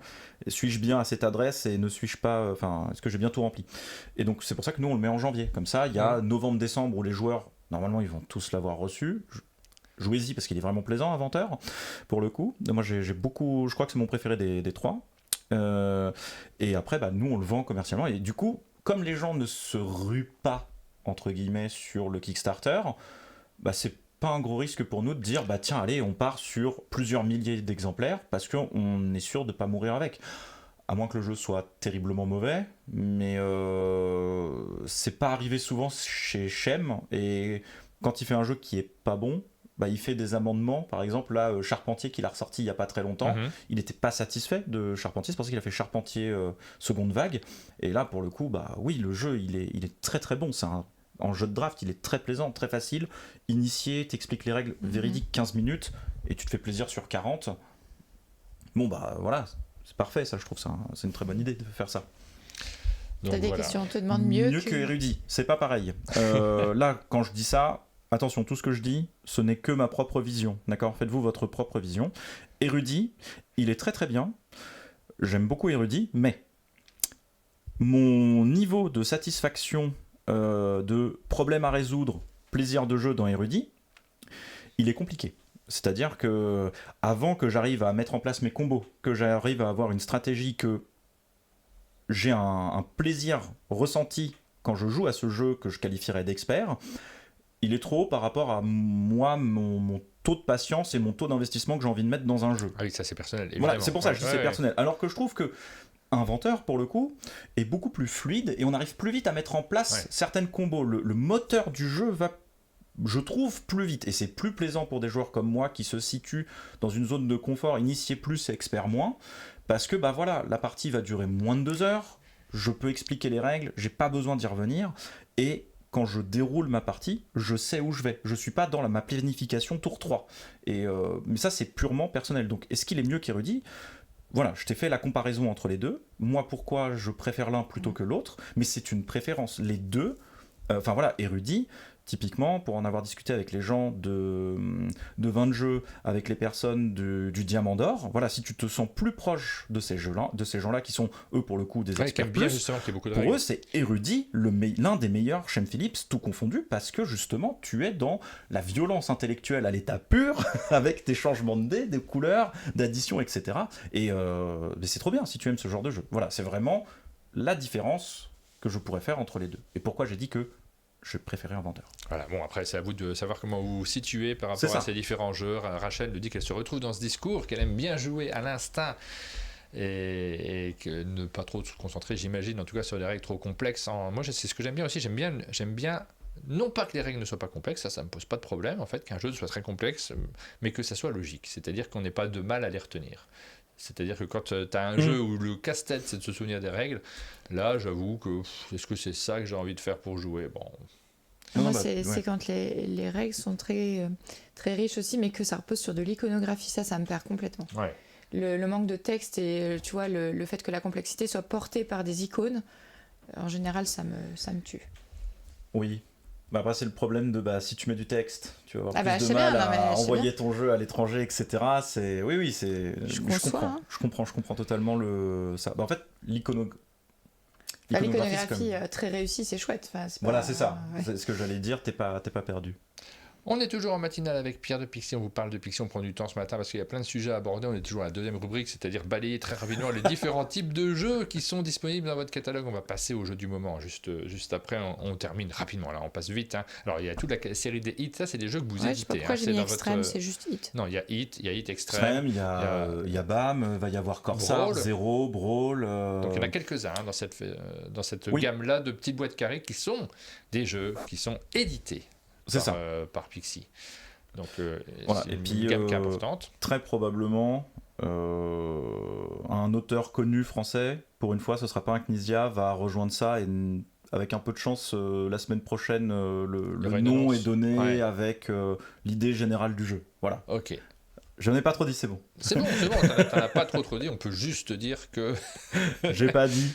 suis-je bien à cette adresse et ne suis-je pas, est-ce que j'ai bien tout rempli, et donc c'est pour ça que nous on le met en janvier, comme ça il y a novembre-décembre où les joueurs normalement ils vont tous l'avoir reçu. jouez-y parce qu'il est vraiment plaisant, Inventeur, pour le coup. Moi, j'ai beaucoup, je crois que c'est mon préféré des 3. Et après, nous, on le vend commercialement. Et du coup, comme les gens ne se ruent pas, entre guillemets, sur le Kickstarter, c'est pas un gros risque pour nous de dire, tiens, allez, on part sur plusieurs milliers d'exemplaires parce qu'on est sûr de pas mourir avec. À moins que le jeu soit terriblement mauvais, mais c'est pas arrivé souvent chez Shem, et quand il fait un jeu qui est pas bon, il fait des amendements. Par exemple, là, Charpentier, qu'il a ressorti il y a pas très longtemps, il n'était pas satisfait de Charpentier, c'est pour ça qu'il a fait Charpentier seconde vague, et là, pour le coup, oui, le jeu, il est très très bon, en jeu de draft, il est très plaisant, très facile, initié, t'expliques les règles véridiques 15 minutes, et tu te fais plaisir sur 40. Bon, voilà, c'est parfait, ça, je trouve ça, c'est une très bonne idée de faire ça. T'as des questions, on te demande mieux que érudit, c'est pas pareil. Là, quand je dis ça, attention, tout ce que je dis, ce n'est que ma propre vision, d'accord ? Faites-vous votre propre vision. Érudit, il est très très bien, j'aime beaucoup Érudit, mais mon niveau de satisfaction, de problème à résoudre, plaisir de jeu dans Érudit, il est compliqué. C'est-à-dire que avant que j'arrive à mettre en place mes combos, que j'arrive à avoir une stratégie, que j'ai un plaisir ressenti quand je joue à ce jeu que je qualifierais d'expert, il est trop haut par rapport à moi, mon taux de patience et mon taux d'investissement que j'ai envie de mettre dans un jeu. Ah oui, ça c'est personnel, évidemment. Voilà, c'est pour ça que je dis c'est personnel. Alors que je trouve que Inventeur, pour le coup, est beaucoup plus fluide et on arrive plus vite à mettre en place certaines combos. Le moteur du jeu va, je trouve, plus vite, et c'est plus plaisant pour des joueurs comme moi qui se situent dans une zone de confort, initié plus et expert moins, parce que voilà, la partie va durer moins de 2 heures, je peux expliquer les règles, j'ai pas besoin d'y revenir, et quand je déroule ma partie, je sais où je vais, je suis pas dans ma planification tour 3, mais ça c'est purement personnel. Donc est-ce qu'il est mieux qu'Érudit ? Voilà, je t'ai fait la comparaison entre les deux. Moi, pourquoi je préfère l'un plutôt que l'autre, mais c'est une préférence. Les deux, Érudit, typiquement, pour en avoir discuté avec les gens de 20 jeux, avec les personnes du Diamant d'Or, voilà, si tu te sens plus proche de ces gens-là, qui sont, eux, pour le coup, des experts bien, plus, qu'il y ait beaucoup de pour règles. eux, c'est Érudit, l'un des meilleurs Shem Phillips, tout confondu, parce que, justement, tu es dans la violence intellectuelle à l'état pur, avec tes changements de dés, des couleurs, d'addition, etc. Et mais c'est trop bien, si tu aimes ce genre de jeu. Voilà, c'est vraiment la différence que je pourrais faire entre les deux. Et pourquoi j'ai dit que je préférais Inventeur. Voilà, bon, après, c'est à vous de savoir comment vous situez par rapport à ces différents jeux. Rachel nous dit qu'elle se retrouve dans ce discours, qu'elle aime bien jouer à l'instinct et que ne pas trop se concentrer, j'imagine, en tout cas sur des règles trop complexes. Moi, c'est ce que j'aime bien aussi. J'aime bien, non pas que les règles ne soient pas complexes, ça me pose pas de problème, en fait, qu'un jeu soit très complexe, mais que ça soit logique. C'est-à-dire qu'on n'ait pas de mal à les retenir. C'est-à-dire que quand tu as un jeu où le casse-tête, c'est de se souvenir des règles, là, j'avoue que est-ce que c'est ça que j'ai envie de faire pour jouer ? Bon. Moi, c'est quand les règles sont très, très riches aussi, mais que ça repose sur de l'iconographie, ça me perd complètement. Ouais. Le manque de texte et tu vois, le fait que la complexité soit portée par des icônes, en général, ça me tue. Oui. Après, c'est le problème de si tu mets du texte, tu vas avoir plus de mal à envoyer ton jeu à l'étranger, etc. Oui, c'est. Je comprends totalement ça. En fait, l'iconographie très réussie, c'est chouette. Voilà, c'est ça. Ouais. C'est ce que j'allais dire. T'es pas perdu. On est toujours en matinale avec Pierre de Pixie, on vous parle de Pixie, on prend du temps ce matin parce qu'il y a plein de sujets à aborder, on est toujours à la deuxième rubrique, c'est-à-dire balayer très rapidement les différents types de jeux qui sont disponibles dans votre catalogue. On va passer au jeu du moment, juste après on termine rapidement, là on passe vite. Alors il y a toute la série des hits, ça c'est des jeux que vous éditez. Je sais pas pourquoi j'ai mis Extrême, c'est juste Hit. Non, il y a Hit Extrême. Il y a BAM, va y avoir Corsair, Zero, Brawl. Donc il y en a quelques-uns dans cette gamme-là de petites boîtes carrées qui sont des jeux qui sont édités. Par Pixie. Donc, voilà. c'est et puis, une gamme qui est importante. Très probablement, un auteur connu français, pour une fois, ce sera pas un Knizia, va rejoindre ça et avec un peu de chance, la semaine prochaine, le nom est donné avec l'idée générale du jeu. Voilà. Ok. Je n'ai pas trop dit, c'est bon. C'est bon, t'en as pas trop dit, on peut juste dire que... J'ai pas dit.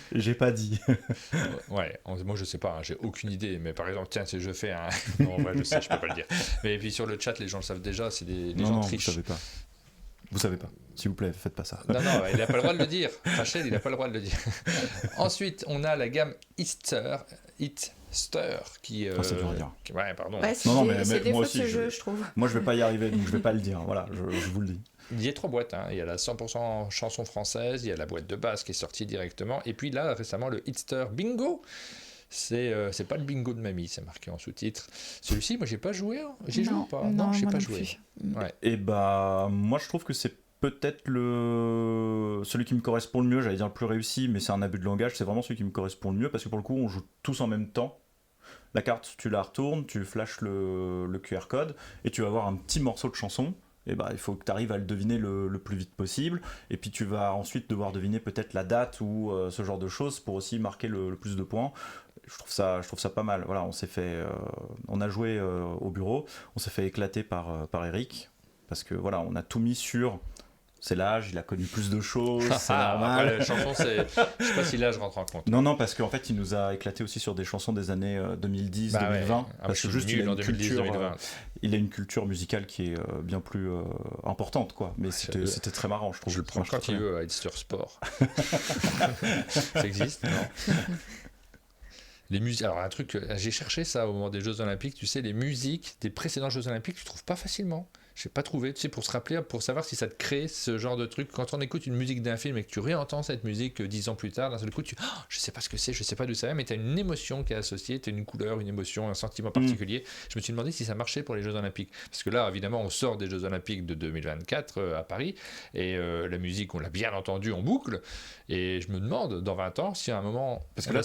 Ouais, moi je sais pas, j'ai aucune idée, mais par exemple, tiens, si je fais un... Non, ouais, je sais, je peux pas le dire. Mais puis sur le chat, les gens le savent déjà, c'est les gens trichent. Vous savez pas. S'il vous plaît, faites pas ça. Non, il n'a pas le droit de le dire. Rachel, il n'a pas le droit de le dire. Ensuite, on a la gamme Easter, Hitster qui. C'est dur à dire. Ouais, pardon. Ouais, c'est Non, des- mais c'est des moi fautes aussi, ce jeu, je trouve. Moi, je vais pas y arriver, donc je vais pas le dire. Voilà, je vous le dis. Il y a 3 boîtes, hein. Il y a la 100% chanson française, il y a la boîte de base qui est sortie directement, et puis là récemment le Hitster Bingo. C'est pas le bingo de mamie, c'est marqué en sous-titre. Celui-ci, moi j'ai pas joué, hein. J'ai joué ou pas? Non, j'ai moi pas non joué. plus. Ouais. Et bah, moi, je trouve que c'est peut-être celui qui me correspond le mieux. J'allais dire le plus réussi, mais c'est un abus de langage. C'est vraiment celui qui me correspond le mieux parce que pour le coup, on joue tous en même temps. La carte, tu la retournes, tu flashes le QR code et tu vas avoir un petit morceau de chanson. Et bah, il faut que tu arrives à le deviner le plus vite possible. Et puis tu vas ensuite devoir deviner peut-être la date ou ce genre de choses pour aussi marquer le plus de points. Je trouve ça pas mal. Voilà, on a joué au bureau, on s'est fait éclater par Eric parce que voilà, on a tout mis sur. C'est l'âge, il a connu plus de choses, c'est normal. Après, la chanson, je sais pas si l'âge rentre en compte. Non, parce qu'en fait, il nous a éclaté aussi sur des chansons des années 2010, 2020. Parce que juste, il a une culture, il a une culture musicale qui est bien plus importante, quoi. Mais c'était très marrant, je trouve. Je le prends quand il veut à Hitster Sport. Ça existe, non? Les musiques. Alors, un truc, j'ai cherché ça au moment des Jeux Olympiques. Tu sais, les musiques des précédents Jeux Olympiques, tu trouves pas facilement. Je n'ai pas trouvé, tu sais, pour se rappeler, pour savoir si ça te crée ce genre de truc. Quand on écoute une musique d'un film et que tu réentends cette musique 10 ans plus tard, d'un seul coup, je sais pas ce que c'est, je sais pas d'où ça vient, mais tu as une émotion qui est associée, tu as une couleur, une émotion, un sentiment particulier. Je me suis demandé si ça marchait pour les Jeux Olympiques. Parce que là, évidemment, on sort des Jeux Olympiques de 2024 à Paris, et la musique, on l'a bien entendue en boucle, et je me demande, dans 20 ans, si à un moment... Parce que là,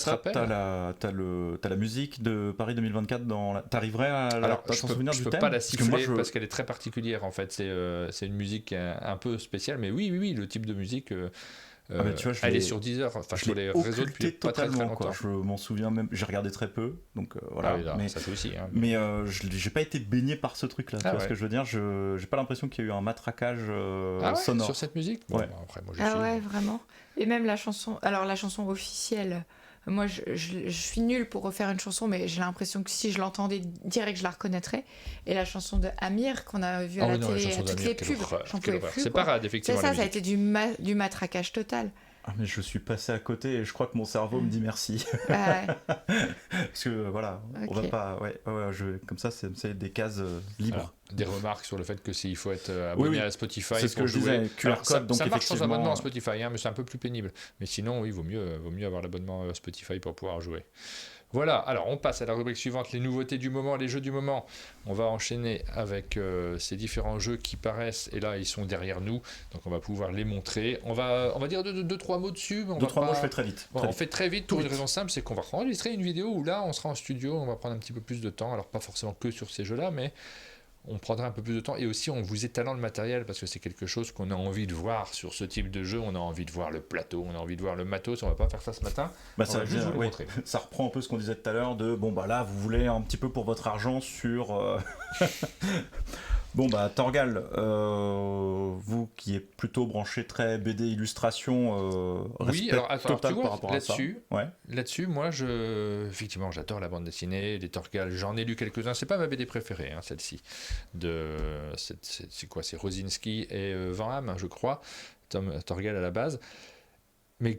t'as la musique de Paris 2024 t'arriverais à t'en souvenir du thème? Je peux pas la siffler parce qu'elle est très particulière. En fait, c'est une musique un peu spéciale, mais oui, le type de musique, tu vois, elle est sur Deezer, enfin sur les réseaux depuis pas très longtemps. Quoi. Je m'en souviens même, j'ai regardé très peu, donc voilà. Ah oui, mais ça fait aussi. Hein, mais j'ai pas été baigné par ce truc-là. Tu vois ce que je veux dire? J'ai pas l'impression qu'il y a eu un matraquage sonore sur cette musique. Ouais. Bon, après, moi, ouais, vraiment. Et même la chanson. Alors la chanson officielle. Moi, je suis nulle pour refaire une chanson, mais j'ai l'impression que si je l'entendais direct, je la reconnaîtrais. Et la chanson de Amir qu'on a vue à la télé, à toutes les pubs, j'en pouvais plus. C'est parade, effectivement. C'est ça a été du matraquage total. Ah, mais je suis passé à côté et je crois que mon cerveau me dit merci. Ouais. Parce que voilà, on va pas. Comme ça, c'est des cases libres. Alors, des remarques sur le fait que il faut être abonné à Spotify. C'est ce que je disais, QR code. Donc ça marche sans abonnement à Spotify, hein, mais c'est un peu plus pénible. Mais sinon, oui, il vaut mieux avoir l'abonnement Spotify pour pouvoir jouer. Voilà, alors on passe à la rubrique suivante, les nouveautés du moment, les jeux du moment. On va enchaîner avec ces différents jeux qui paraissent, et là ils sont derrière nous, donc on va pouvoir les montrer. On va dire deux, trois mots dessus. Mais trois mots, je fais très vite. Bon, on fait très vite pour une raison simple, c'est qu'on va enregistrer une vidéo où là on sera en studio, on va prendre un petit peu plus de temps, alors pas forcément que sur ces jeux-là, mais on prendra un peu plus de temps et aussi on vous étalant le matériel parce que c'est quelque chose qu'on a envie de voir sur ce type de jeu. On a envie de voir le plateau, on a envie de voir le matos. On va pas faire ça ce matin. Ça, juste vous le montrer. Ça reprend un peu ce qu'on disait tout à l'heure de là vous voulez un petit peu pour votre argent sur Torgal, vous qui êtes plutôt branché très BD illustration, oui, alors total par rapport à ça. Là-dessus, moi, effectivement, j'adore la bande dessinée, les Torgal. J'en ai lu quelques-uns. C'est pas ma BD préférée, hein, celle-ci. C'est quoi? C'est Rosinski et Van Hamme, je crois. Torgal à la base. Mais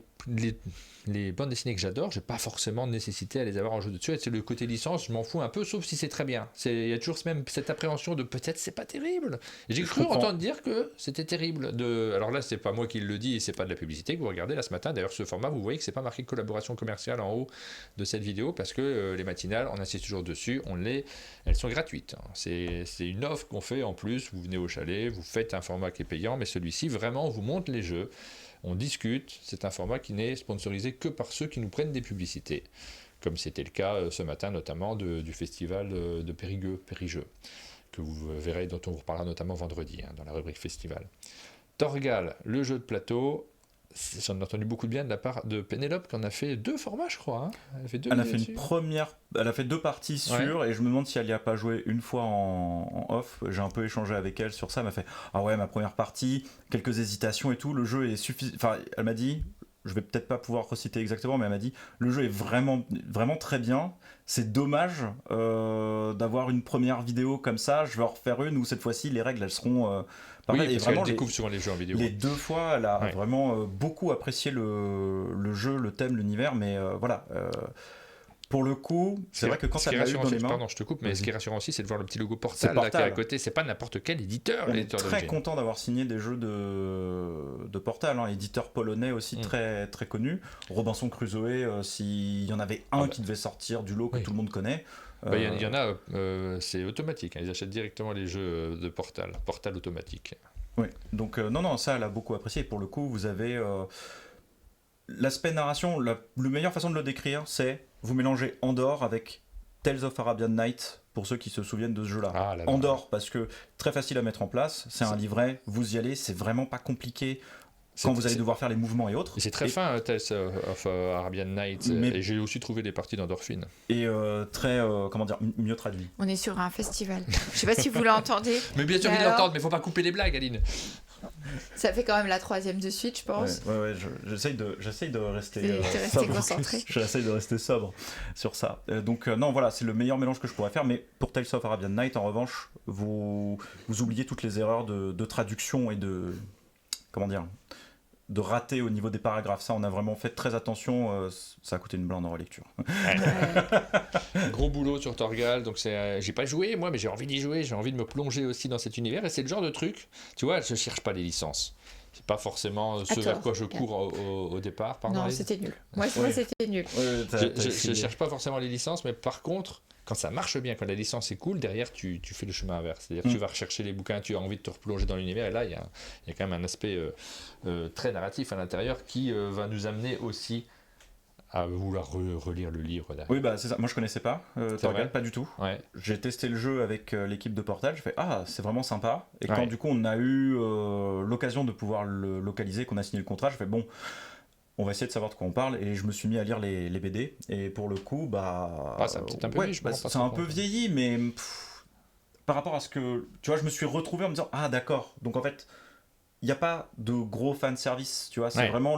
les bandes dessinées que j'adore, j'ai pas forcément nécessité à les avoir en jeu dessus. C'est le côté licence, je m'en fous un peu, sauf si c'est très bien. Il y a toujours même cette appréhension de peut-être c'est pas terrible. Et j'ai cru entendre dire que c'était terrible. Alors là, c'est pas moi qui le dis, et c'est pas de la publicité que vous regardez là ce matin. D'ailleurs, ce format, vous voyez que c'est pas marqué collaboration commerciale en haut de cette vidéo parce que les matinales, on insiste toujours dessus, elles sont gratuites. Hein. C'est une offre qu'on fait en plus. Vous venez au chalet, vous faites un format qui est payant, mais celui-ci vraiment vous montre les jeux. On discute, c'est un format qui n'est sponsorisé que par ceux qui nous prennent des publicités, comme c'était le cas ce matin notamment du festival de Périgueux, que vous verrez, dont on vous reparlera notamment vendredi, dans la rubrique festival. Torgal, le jeu de plateau, j'en ai entendu beaucoup de bien de la part de Pénélope, qui en a fait 2 formats, je crois. Hein. Elle a fait 2 parties sur, et je me demande si elle n'y a pas joué une fois en off. J'ai un peu échangé avec elle sur ça. Elle m'a fait ma première partie, quelques hésitations et tout. Le jeu est suffisant. Enfin, elle m'a dit, je vais peut-être pas pouvoir reciter exactement, mais elle m'a dit le jeu est vraiment, vraiment très bien. C'est dommage d'avoir une première vidéo comme ça. Je vais en refaire une où cette fois-ci les règles elles seront. Oui, parce qu'elle découvre souvent les jeux en vidéo. Les 2 fois, elle a vraiment beaucoup apprécié le jeu, le thème, l'univers, mais voilà. pour le coup, c'est vrai que quand ça l'a eu dans les mains... Pardon, je te coupe, mais Vas-y. ce qui est rassurant aussi, c'est de voir le petit logo Portal, C'est là, qui est à Portal. côté. C'est pas n'importe quel éditeur, On est l'éditeur très d'origine. content d'avoir signé des jeux de Portal, hein, éditeur polonais aussi très, très connu. Robinson Crusoe, s'il y en avait un qui devait sortir du lot que tout le monde connaît. Il y en a, c'est automatique, hein, ils achètent directement les jeux de Portal automatique. Oui, donc non, ça elle a beaucoup apprécié. Et pour le coup, vous avez l'aspect narration, la meilleure façon de le décrire, c'est vous mélangez Andor avec Tales of Arabian Night, pour ceux qui se souviennent de ce jeu-là. Ah, là, là. Andor, parce que très facile à mettre en place, c'est un livret, vous y allez, c'est vraiment pas compliqué quand vous allez devoir faire les mouvements et autres. Et c'est très fin, Tales of Arabian Night, et j'ai aussi trouvé des parties d'endorphine. Et très, comment dire, mieux traduit. On est sur un festival. Je sais pas si vous l'entendez. Mais bien sûr qu'ils l'entendent, mais faut pas couper les blagues, Aline. Ça fait quand même la 3e de suite, je pense. Ouais, j'essaye de rester, de rester concentré. J'essaye de rester sobre sur ça. Donc non, voilà, c'est le meilleur mélange que je pourrais faire. Mais pour Tales of Arabian Night, en revanche, vous oubliez toutes les erreurs de traduction et de rater au niveau des paragraphes. Ça, on a vraiment fait très attention. Ça a coûté une blinde en relecture. Gros boulot sur Torgal. Donc j'ai pas joué moi, mais j'ai envie d'y jouer. J'ai envie de me plonger aussi dans cet univers. Et c'est le genre de truc. Tu vois, je cherche pas les licences. C'est pas forcément ce vers quoi je cours au départ. Pardon, non, c'était nul. Moi, c'était nul. Je cherche pas forcément les licences, mais par contre, quand ça marche bien, quand la licence est cool, derrière tu fais le chemin inverse. C'est-à-dire que tu vas rechercher les bouquins, tu as envie de te replonger dans l'univers, et là il y a quand même un aspect très narratif à l'intérieur qui va nous amener aussi à vouloir relire le livre derrière. Oui, bah c'est ça. Moi je connaissais pas Torgal, pas du tout. Ouais. J'ai testé le jeu avec l'équipe de Portal, j'ai fait c'est vraiment sympa. Et quand Ouais. du coup on a eu l'occasion de pouvoir le localiser, qu'on a signé le contrat, je fais bon, on va essayer de savoir de quoi on parle, et je me suis mis à lire les BD, et pour le coup c'est un petit un peu vieilli, je me rends pas c'est trop un peu compte. vieilli, mais par rapport à ce que tu vois, je me suis retrouvé en me disant d'accord, donc en fait il n'y a pas de gros fan service, tu vois, c'est vraiment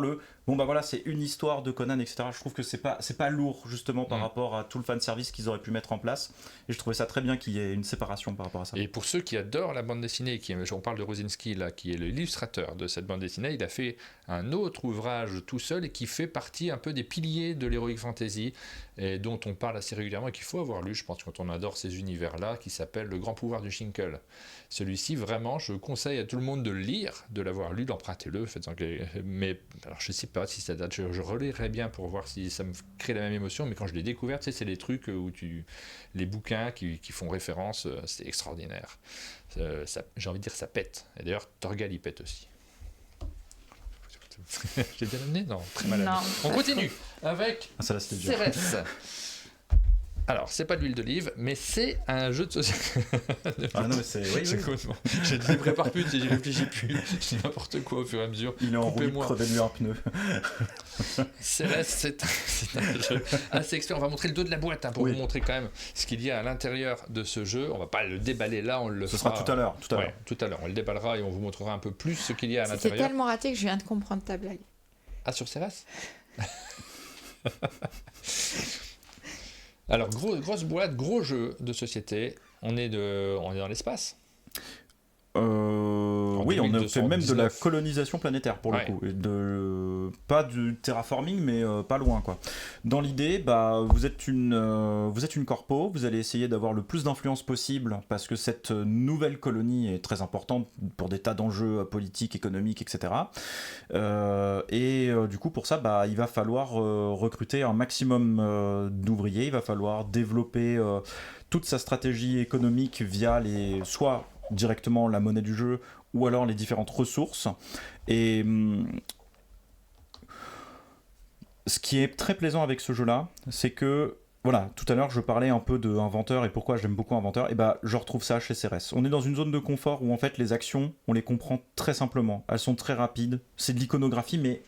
c'est une histoire de Conan, etc. Je trouve que c'est pas lourd justement par rapport à tout le fan service qu'ils auraient pu mettre en place, et je trouvais ça très bien qu'il y ait une séparation par rapport à ça. Et pour ceux qui adorent la bande dessinée, on parle de Rosinski là, qui est l'illustrateur de cette bande dessinée, il a fait un autre ouvrage tout seul et qui fait partie un peu des piliers de l'heroic fantasy, et dont on parle assez régulièrement et qu'il faut avoir lu, je pense, quand on adore ces univers-là, qui s'appelle Le Grand Pouvoir du Shinkel. Celui-ci, vraiment, je conseille à tout le monde de le lire, de l'avoir lu, d'emprunter-le. Mais alors, je ne sais pas si ça date, je relirai bien pour voir si ça me crée la même émotion, mais quand je l'ai découvert, tu sais, c'est les trucs où les bouquins qui font référence, c'est extraordinaire. J'ai envie de dire, ça pète. Et d'ailleurs, Torgal y pète aussi. J'ai bien amené ? Non, très mal amené. On continue avec Cérès. Alors, c'est pas de l'huile d'olive, mais c'est un jeu de société. Non, mais c'est... Oui. Je ne prépare plus, j'y réfléchis plus. Je dis n'importe quoi au fur et à mesure. Il est en roue, crevez-lui un pneu. Cérès, c'est un jeu assez expert. On va montrer le dos de la boîte pour vous montrer quand même ce qu'il y a à l'intérieur de ce jeu. On va pas le déballer là, on le fera tout à l'heure. Tout à l'heure. On le déballera et on vous montrera un peu plus ce qu'il y a à l'intérieur. C'était tellement raté que je viens de comprendre ta blague. Ah, sur Cérès. Alors, grosse boîte, gros jeu de société. On est dans l'espace. Oui, on fait même de la colonisation planétaire pour le coup. Et pas du terraforming, mais pas loin, quoi. Dans l'idée, vous êtes une corpo, vous allez essayer d'avoir le plus d'influence possible, parce que cette nouvelle colonie est très importante pour des tas d'enjeux politiques, économiques, etc. Du coup, pour ça, il va falloir recruter un maximum d'ouvriers, il va falloir développer toute sa stratégie économique via soit directement la monnaie du jeu, ou alors les différentes ressources. Et ce qui est très plaisant avec ce jeu-là, c'est que, voilà, tout à l'heure je parlais un peu de Inventeur et pourquoi j'aime beaucoup Inventeur, et je retrouve ça chez Cérès. On est dans une zone de confort où en fait les actions, on les comprend très simplement, elles sont très rapides, c'est de l'iconographie, mais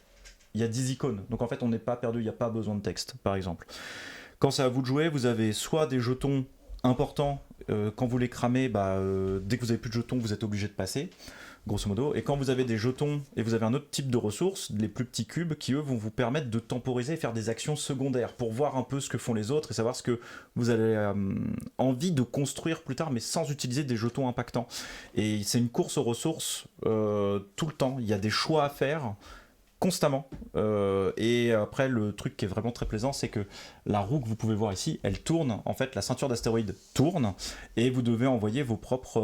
il y a 10 icônes, donc en fait on n'est pas perdu, il n'y a pas besoin de texte, par exemple. Quand c'est à vous de jouer, vous avez soit des jetons importants, quand vous les cramez, dès que vous avez plus de jetons, vous êtes obligé de passer, grosso modo. Et quand vous avez des jetons et vous avez un autre type de ressources, les plus petits cubes, qui eux vont vous permettre de temporiser et faire des actions secondaires pour voir un peu ce que font les autres et savoir ce que vous avez envie de construire plus tard, mais sans utiliser des jetons impactants. Et c'est une course aux ressources tout le temps. Il y a des choix à faire constamment. Et après, le truc qui est vraiment très plaisant, c'est que la roue que vous pouvez voir ici, elle tourne. En fait, la ceinture d'astéroïdes tourne et vous devez envoyer vos propres...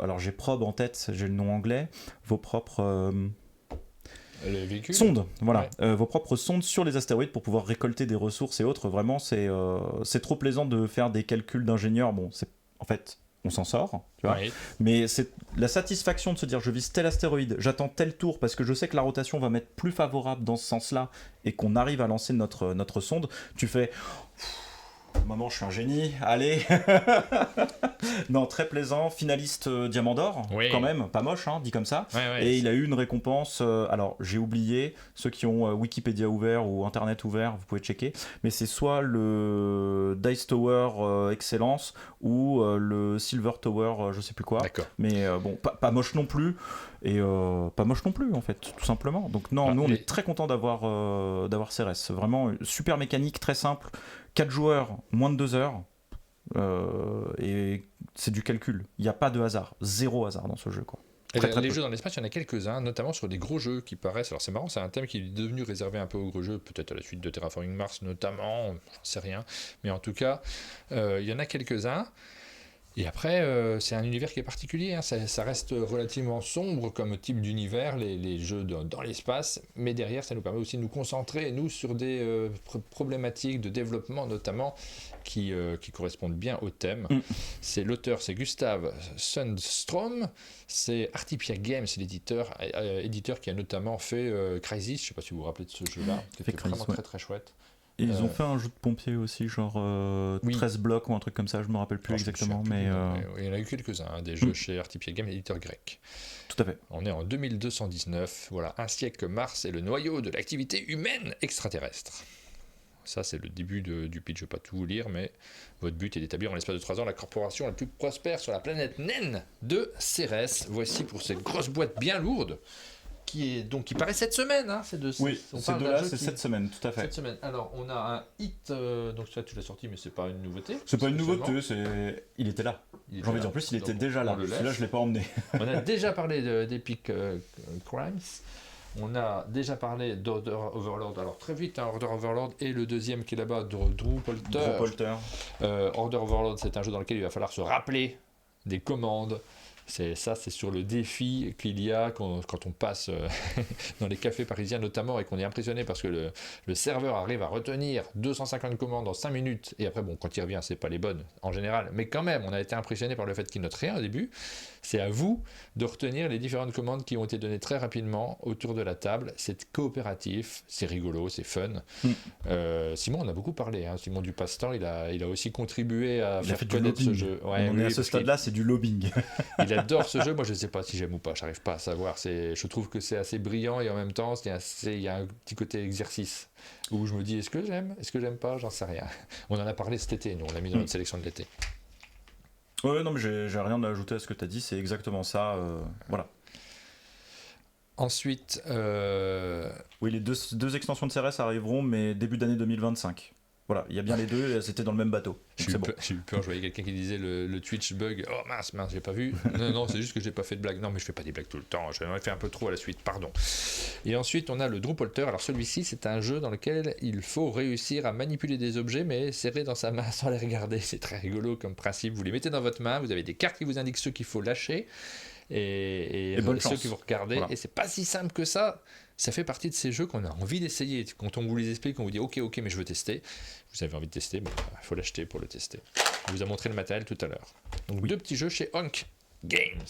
alors, j'ai probe en tête, j'ai le nom anglais. Vos propres... Les véhicules. sondes, voilà. Ouais. Vos propres sondes sur les astéroïdes pour pouvoir récolter des ressources et autres. Vraiment, c'est trop plaisant de faire des calculs d'ingénieurs. Bon, en fait, on s'en sort, tu vois. Oui. Mais c'est la satisfaction de se dire, je vise tel astéroïde, j'attends tel tour parce que je sais que la rotation va m'être plus favorable dans ce sens-là et qu'on arrive à lancer notre sonde. Tu fais... Maman, je suis un génie, allez. Non, très plaisant, finaliste Diamant d'Or, Oui. quand même, pas moche, hein, dit comme ça. Ouais, Et il a eu une récompense, alors j'ai oublié, ceux qui ont Wikipédia ouvert ou Internet ouvert, vous pouvez checker, mais c'est soit le Dice Tower Excellence ou le Silver Tower, je sais plus quoi. D'accord. Mais bon, pas moche non plus, et pas moche non plus en fait, tout simplement. Donc non, nous on est très contents d'avoir CRS, vraiment super mécanique, très simple, 4 joueurs, moins de 2 heures. Et c'est du calcul, il n'y a pas de hasard, zéro hasard dans ce jeu quoi. Les jeux dans l'espace, il y en a quelques-uns, notamment sur des gros jeux qui paraissent. Alors c'est marrant, c'est un thème qui est devenu réservé un peu aux gros jeux, peut-être à la suite de Terraforming Mars notamment, j'en sais rien. Mais en tout cas, il y en a quelques-uns. Et après, c'est un univers qui est particulier, hein. Ça reste relativement sombre comme type d'univers, les jeux dans l'espace, mais derrière, ça nous permet aussi de nous concentrer, nous, sur des problématiques de développement notamment, qui correspondent bien au thème. C'est l'auteur, c'est Gustav Sundström, c'est Artipia Games, c'est l'éditeur éditeur qui a notamment fait Crysis, je ne sais pas si vous vous rappelez de ce jeu-là, qui était vraiment très très chouette. Et ils ont fait un jeu de pompier aussi, genre 13 blocs ou un truc comme ça, je me rappelle plus exactement. Mais il y en a eu quelques-uns, hein, des jeux chez Artipia Games, éditeur grec. Tout à fait. On est en 2219, voilà, un siècle que Mars est le noyau de l'activité humaine extraterrestre. Ça, c'est le début du pitch, je ne vais pas tout vous lire, mais votre but est d'établir en l'espace de 3 ans la corporation la plus prospère sur la planète naine de Cérès. Voici pour cette grosse boîte bien lourde. Qui paraît cette semaine, hein, ces deux. Oui, ces deux-là, c'est cette semaine, tout à fait. Cette semaine. Alors, on a un hit, donc ça, tu l'as sorti, mais c'est pas une nouveauté. C'est pas une nouveauté, il était là. J'ai envie de dire, en plus, il était déjà là. Celui-là, je l'ai pas emmené. On a déjà parlé d'Epic Crimes. On a déjà parlé d'Order Overlord. Alors, très vite, hein, Order Overlord et le deuxième qui est là-bas, Drew Polter. Order Overlord, c'est un jeu dans lequel il va falloir se rappeler des commandes. C'est sur le défi qu'il y a quand on passe dans les cafés parisiens notamment et qu'on est impressionné parce que le serveur arrive à retenir 250 commandes en 5 minutes et après bon quand il revient c'est pas les bonnes en général mais quand même on a été impressionné par le fait qu'il note rien au début. C'est à vous de retenir les différentes commandes qui ont été données très rapidement autour de la table. C'est coopératif, c'est rigolo, c'est fun. Simon en a beaucoup parlé, hein. Simon du Passe-Temps il a aussi contribué à faire connaître ce jeu. Ouais, on est à ce stade-là, c'est du lobbying. Il adore ce jeu, moi je ne sais pas si j'aime ou pas, j'arrive pas à savoir. Je trouve que c'est assez brillant et en même temps il y a un petit côté exercice où je me dis est-ce que j'aime pas, j'en sais rien. On en a parlé cet été, nous on l'a mis dans notre sélection de l'été. Ouais, non mais j'ai rien à ajouter à ce que tu as dit, c'est exactement ça, voilà. Ensuite... Oui, les deux extensions de CRS arriveront, mais début d'année 2025. Voilà, il y a bien les deux, c'était dans le même bateau. J'ai eu peur, je voyais quelqu'un qui disait le Twitch bug. Oh mince, j'ai pas vu. Non, c'est juste que j'ai pas fait de blague. Non, mais je fais pas des blagues tout le temps. J'en ai fait un peu trop à la suite, pardon. Et ensuite, on a le Drew Polter. Alors celui-ci, c'est un jeu dans lequel il faut réussir à manipuler des objets, mais serrer dans sa main sans les regarder. C'est très rigolo comme principe. Vous les mettez dans votre main, vous avez des cartes qui vous indiquent ceux qu'il faut lâcher et ceux qui vous regardez. Voilà. Et c'est pas si simple que ça. Ça fait partie de ces jeux qu'on a envie d'essayer. Quand on vous les explique, on vous dit ok, mais je veux tester. Vous avez envie de tester, mais il faut l'acheter pour le tester. On vous a montré le matériel tout à l'heure. Donc 2 petits jeux chez Honk Games.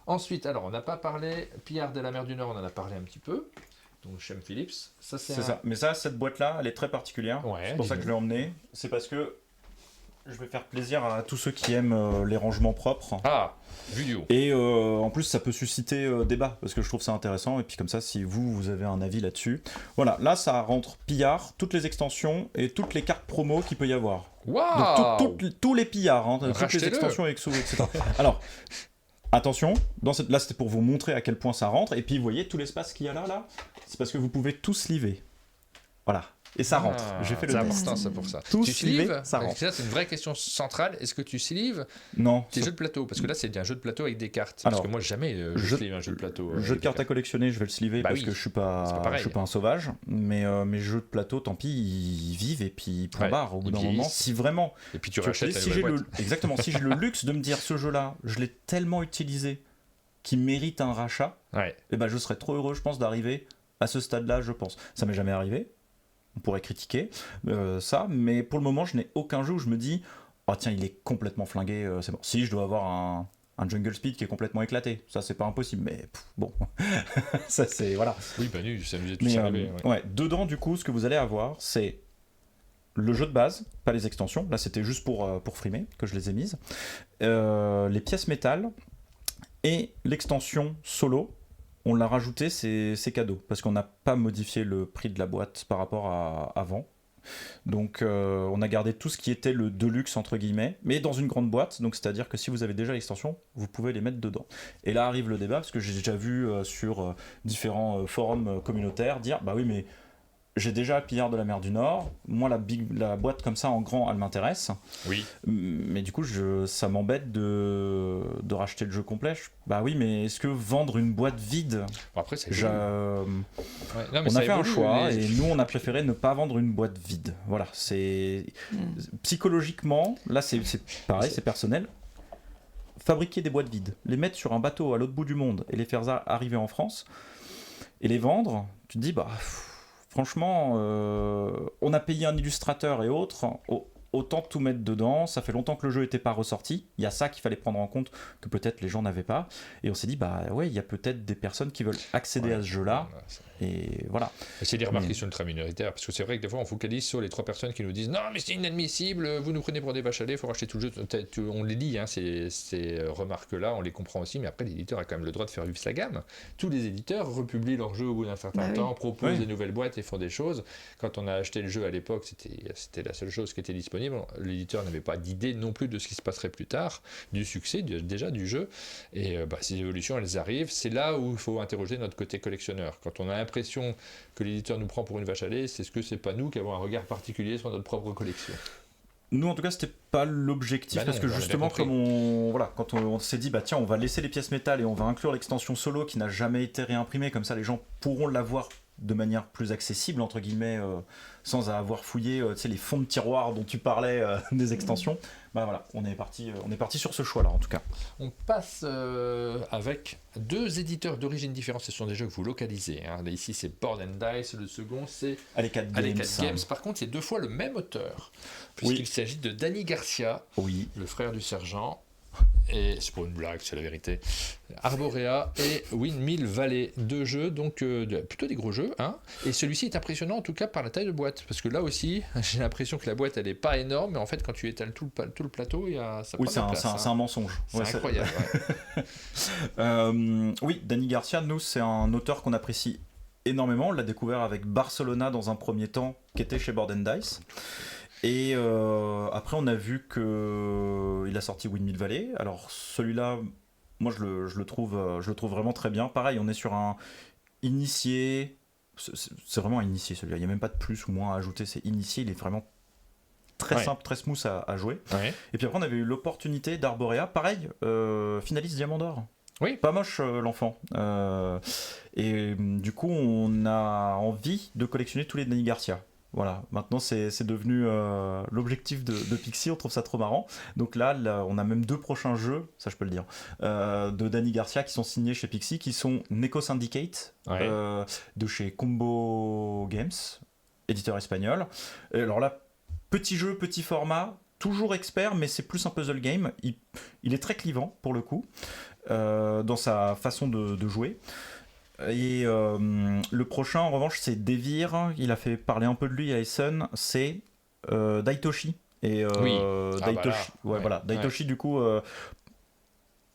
Ensuite, alors on n'a pas parlé, Pillard de la mer du Nord, on en a parlé un petit peu. Donc Shem Phillips. Ça, c'est ça. Mais ça, cette boîte-là, elle est très particulière. Ouais, c'est pour ça que je l'ai emmenée. C'est parce que je vais faire plaisir à tous ceux qui aiment les rangements propres. Ah, vu du haut. Et en plus, ça peut susciter débat, parce que je trouve ça intéressant. Et puis comme ça, si vous avez un avis là-dessus. Voilà, là, ça rentre Pillard, toutes les extensions et toutes les cartes promo qu'il peut y avoir. Waouh. Donc tous les pillards, hein, toutes les extensions, etc. Alors, attention, là, c'était pour vous montrer à quel point ça rentre. Et puis, vous voyez tout l'espace qu'il y a là, c'est parce que vous pouvez tous liver. Voilà. et ça rentre. J'ai fait le c'est test. important, ça, pour ça. Tout tu slivé, sleeves, ça rentre. c'est une vraie question centrale. Est-ce que tu sleeves Non. tes jeux de plateau? Parce que là, c'est un jeu de plateau avec des cartes. Alors, parce que moi, jamais je sleeve un jeu de plateau. Jeu de cartes à collectionner, je vais le sleever Bah parce oui, que je suis c'est pas pareil. pas un sauvage. Mais mes jeux de plateau, tant pis, ils vivent et puis point Ouais, barre. Au bout ils d'un moment, vieillissent. si vraiment, Et puis tu tu rachètes vois, la si nouvelle j'ai boîte. exactement, si j'ai le luxe de me dire ce jeu-là, je l'ai tellement utilisé qu'il mérite un rachat, Ouais. et ben je serais trop heureux, je pense, d'arriver à ce stade-là, je pense. Ça m'est jamais arrivé. On pourrait critiquer ça, mais pour le moment, je n'ai aucun jeu où je me dis, oh tiens, il est complètement flingué, c'est bon. Si je dois avoir un Jungle Speed qui est complètement éclaté, ça c'est pas impossible, mais bon, ça c'est voilà. Oui, bah nous, ça nous est tous Mais arrivé. Ouais. ouais, dedans du coup, ce que vous allez avoir, c'est le jeu de base, pas les extensions. Là, c'était juste pour frimer que je les ai mises. Les pièces métal et l'extension solo. On l'a rajouté, c'est cadeau, parce qu'on n'a pas modifié le prix de la boîte par rapport à avant. Donc on a gardé tout ce qui était le deluxe entre guillemets, mais dans une grande boîte, donc c'est-à-dire que si vous avez déjà l'extension, vous pouvez les mettre dedans. Et là arrive le débat, parce que j'ai déjà vu sur différents forums communautaires dire, bah oui mais j'ai déjà Pillard de la mer du Nord, moi la boîte comme ça en grand elle m'intéresse, Oui. mais du coup ça m'embête de racheter le jeu complet. Bah oui mais est-ce que vendre une boîte vide, Bon, après, ça je- Ouais. Non, mais on ça a fait un évolue, choix les- et nous on a préféré ne pas vendre une boîte vide. Voilà, c'est psychologiquement, là c'est pareil, c'est personnel. Fabriquer des boîtes vides, les mettre sur un bateau à l'autre bout du monde et les faire arriver en France et les vendre, tu te dis bah franchement, on a payé un illustrateur et autres, autant tout mettre dedans. Ça fait longtemps que le jeu n'était pas ressorti. Il y a ça qu'il fallait prendre en compte, que peut-être les gens n'avaient pas. Et on s'est dit, bah ouais, il y a peut-être des personnes qui veulent accéder Ouais. à ce jeu-là. Voilà, c'est- Et voilà. C'est des remarques qui sont ultra minoritaires, parce que c'est vrai que des fois on focalise sur les 3 personnes qui nous disent non mais c'est inadmissible, vous nous prenez pour des vaches à lait, il faut racheter tout le jeu. On les lit, hein, ces remarques-là, on les comprend aussi, mais après l'éditeur a quand même le droit de faire vivre sa gamme. Tous les éditeurs republient leurs jeux au bout d'un certain Bah temps, oui. proposent Oui. des nouvelles boîtes et font des choses. Quand on a acheté le jeu à l'époque, c'était la seule chose qui était disponible. L'éditeur n'avait pas d'idée non plus de ce qui se passerait plus tard, du succès déjà du jeu. Et ces évolutions, elles arrivent. C'est là où il faut interroger notre côté collectionneur. Quand on a l'impression que l'éditeur nous prend pour une vache à lait, c'est ce que c'est pas nous qui avons un regard particulier sur notre propre collection. Nous, en tout cas, c'était pas l'objectif, Bah parce non, que on a bien justement, compris. quand on s'est dit, bah tiens, on va laisser les pièces métal et on va inclure l'extension solo qui n'a jamais été réimprimée, comme ça les gens pourront l'avoir de manière plus accessible, entre guillemets, sans avoir fouillé les fonds de tiroir dont tu parlais des extensions. Bah voilà, on est parti sur ce choix-là, en tout cas. On passe avec 2 éditeurs d'origine différente. Ce sont des jeux que vous localisez. Hein. Là, ici, c'est Board and Dice. Le second, c'est Allez, 4 Games. Allez 4 Games. Par contre, c'est 2 fois le même auteur, puisqu'il Oui. s'agit de Danny Garcia, Oui. le frère du sergent. Et c'est pour une blague, c'est la vérité. Arborea et Windmill Valley, 2 jeux, donc plutôt des gros jeux. Hein. Et celui-ci est impressionnant en tout cas par la taille de boîte, parce que là aussi, j'ai l'impression que la boîte elle est pas énorme, mais en fait quand tu étales tout le plateau, ça Oui, prend de la place. c'est un mensonge. C'est Ouais, incroyable. Ouais. Oui, Danny Garcia, nous, c'est un auteur qu'on apprécie énormément. On l'a découvert avec Barcelona dans un premier temps, qui était chez Board and Dice. Et après, on a vu qu'il a sorti Windmill Valley. Alors, celui-là, moi, je le trouve vraiment très bien. Pareil, on est sur un initié. C'est vraiment un initié, celui-là. Il n'y a même pas de plus ou moins à ajouter. C'est initié. Il est vraiment très Ouais. simple, très smooth à jouer. Ouais. Et puis après, on avait eu l'opportunité d'Arborea. Pareil, finaliste Diamant d'Or. Oui. Pas moche, l'enfant. Et du coup, on a envie de collectionner tous les Danny Garcia. Voilà, maintenant c'est devenu l'objectif de Pixie, on trouve ça trop marrant. Donc là, on a même 2 prochains jeux, ça je peux le dire, de Danny Garcia qui sont signés chez Pixie, qui sont Neko Syndicate, Ouais. de chez Combo Games, éditeur espagnol. Et alors là, petit jeu, petit format, toujours expert, mais c'est plus un puzzle game. Il est très clivant pour le coup, dans sa façon de jouer. Et le prochain, en revanche, c'est Devir. Il a fait parler un peu de lui à Essen. C'est Daitoshi. Et Oui. Daitoshi, Ouais. voilà. Daitoshi, du coup,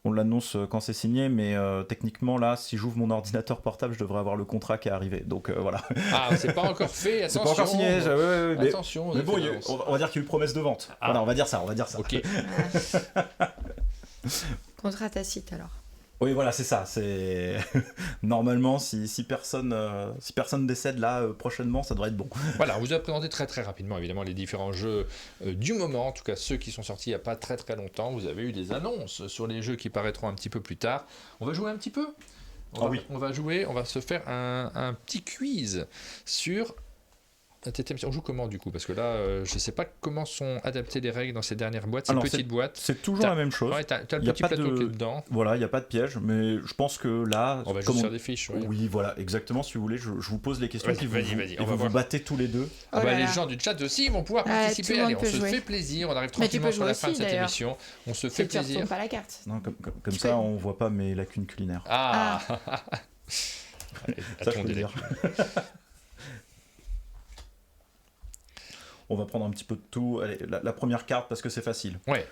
on l'annonce quand c'est signé, mais techniquement, là, si j'ouvre mon ordinateur portable, je devrais avoir le contrat qui est arrivé. Donc voilà. Ah, c'est pas encore fait, C'est attention. pas encore signé. Mais, Attention. mais bon, référence. on va dire qu'il y a eu promesse de vente. Ah. Voilà, on va dire ça. Ok. Contrat tacite alors. Oui, voilà, c'est ça. C'est normalement si personne décède là prochainement, ça devrait être bon. Voilà, on vous a présenté très très rapidement évidemment les différents jeux du moment, en tout cas ceux qui sont sortis il n'y a pas très très longtemps. Vous avez eu des annonces sur les jeux qui paraîtront un petit peu plus tard. On va jouer un petit peu. On va jouer, on va se faire un petit quiz sur un TTMC. On joue comment du coup? Parce que là, je ne sais pas comment sont adaptées les règles dans ces dernières boîtes, ces petites boîtes. C'est toujours la même chose. Ouais, t'as le Y a petit pas plateau de- qui est dedans. Voilà, il n'y a pas de piège, mais je pense que là... On va comme juste faire des fiches. Ouais. Oui, voilà, exactement. Si vous voulez, je vous pose les questions. Vas-y, puis vas-y, et on va vous voir. battez tous les deux. Oh là Les là. gens du chat aussi vont pouvoir Tout participer. le monde Allez, on peut se jouer. fait plaisir. On arrive Mais tu tranquillement peux sur la jouer fin de aussi, cette d'ailleurs. émission. On se Si fait tu ne plaisir. retournes pas la carte. Non, comme Tu ça, peux. on voit pas mes lacunes culinaires. Ah, Allez, Ça, je attendez, peux le là. dire. On va prendre un petit peu de tout. Allez, la première carte parce que c'est facile. Ouais.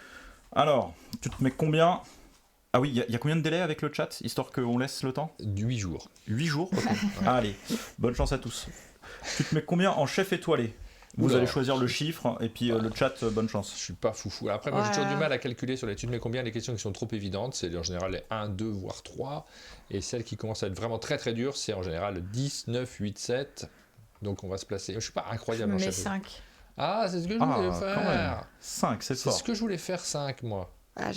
Alors, tu te mets combien? Ah oui, il y a combien de délai avec le chat, histoire qu'on laisse le temps? 8 jours. 8 jours. Ok. Allez, bonne chance à tous. Tu te mets combien en chef étoilé? Vous Oula. allez choisir le chiffre et puis le chat, bonne chance. Je suis pas foufou. Après, moi, j'ai Voilà. toujours du mal à calculer sur les tu te mets combien les questions qui sont trop évidentes. C'est en général les 1, 2, voire 3. Et celles qui commencent à être vraiment très très dures, c'est en général 10, 9, 8, 7. Donc on va se placer. Je suis pas Je incroyable me en mets chef. 5. Ah, c'est ce que je voulais quand même. faire. 5, c'est C'est fort. ce que je voulais faire 5, moi. Ah,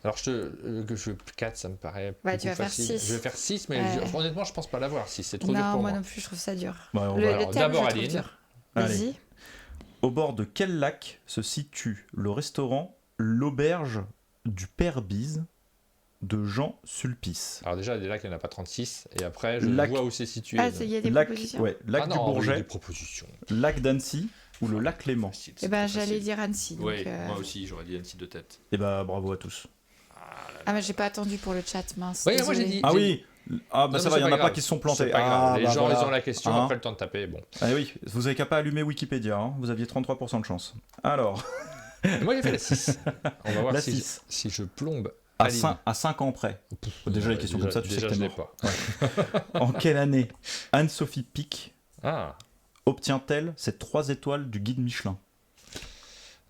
Alors, que je 4, ça me paraît Ouais, beaucoup tu vas faire facile. 6. Je vais faire 6, mais Ouais. honnêtement, je pense pas l'avoir 6. C'est trop dur Non, pour moi moi. non plus, je trouve ça dur. Bah, on Le, va- le alors, thème, d'abord, je trouve Aline. dur. Allez. Vas-y. Au bord de quel lac se situe le restaurant L'Auberge du Père Bise de Jean Sulpice? Alors déjà, là, il n'y en a pas 36. Et après, je Lac- vois où c'est situé. Ah, il y a des Lac, propositions. ouais, lac Ah du non, oui, Bourget, des propositions. lac d'Annecy ou le lac Léman? Facile, Eh c'est ben, trop j'allais facile. dire Annecy. Donc, Oui, moi aussi, j'aurais dit Annecy de tête. Et bah bravo à tous. Ah, mais j'ai pas attendu pour le chat, mince. Oui, moi j'ai désolée. dit. Ah oui. Ah bah Non, ça mais va, c'est il y en a pas pas grave. qui se sont C'est plantés. pas grave. Les bah gens, voilà. ils ont la question, Hein. après le temps de taper. Bon. Ah oui, vous avez qu'à pas allumer Wikipédia, hein. Vous aviez 33% de chance. Alors, Et moi, j'ai fait la 6. On va voir La si, 6. si je plombe. à Aline. 5 ans près. Déjà, les questions comme ça, tu sais déjà, que je t'es l'ai mort. pas. En quelle année Anne-Sophie Pic Ah. obtient-elle ses 3 étoiles du guide Michelin?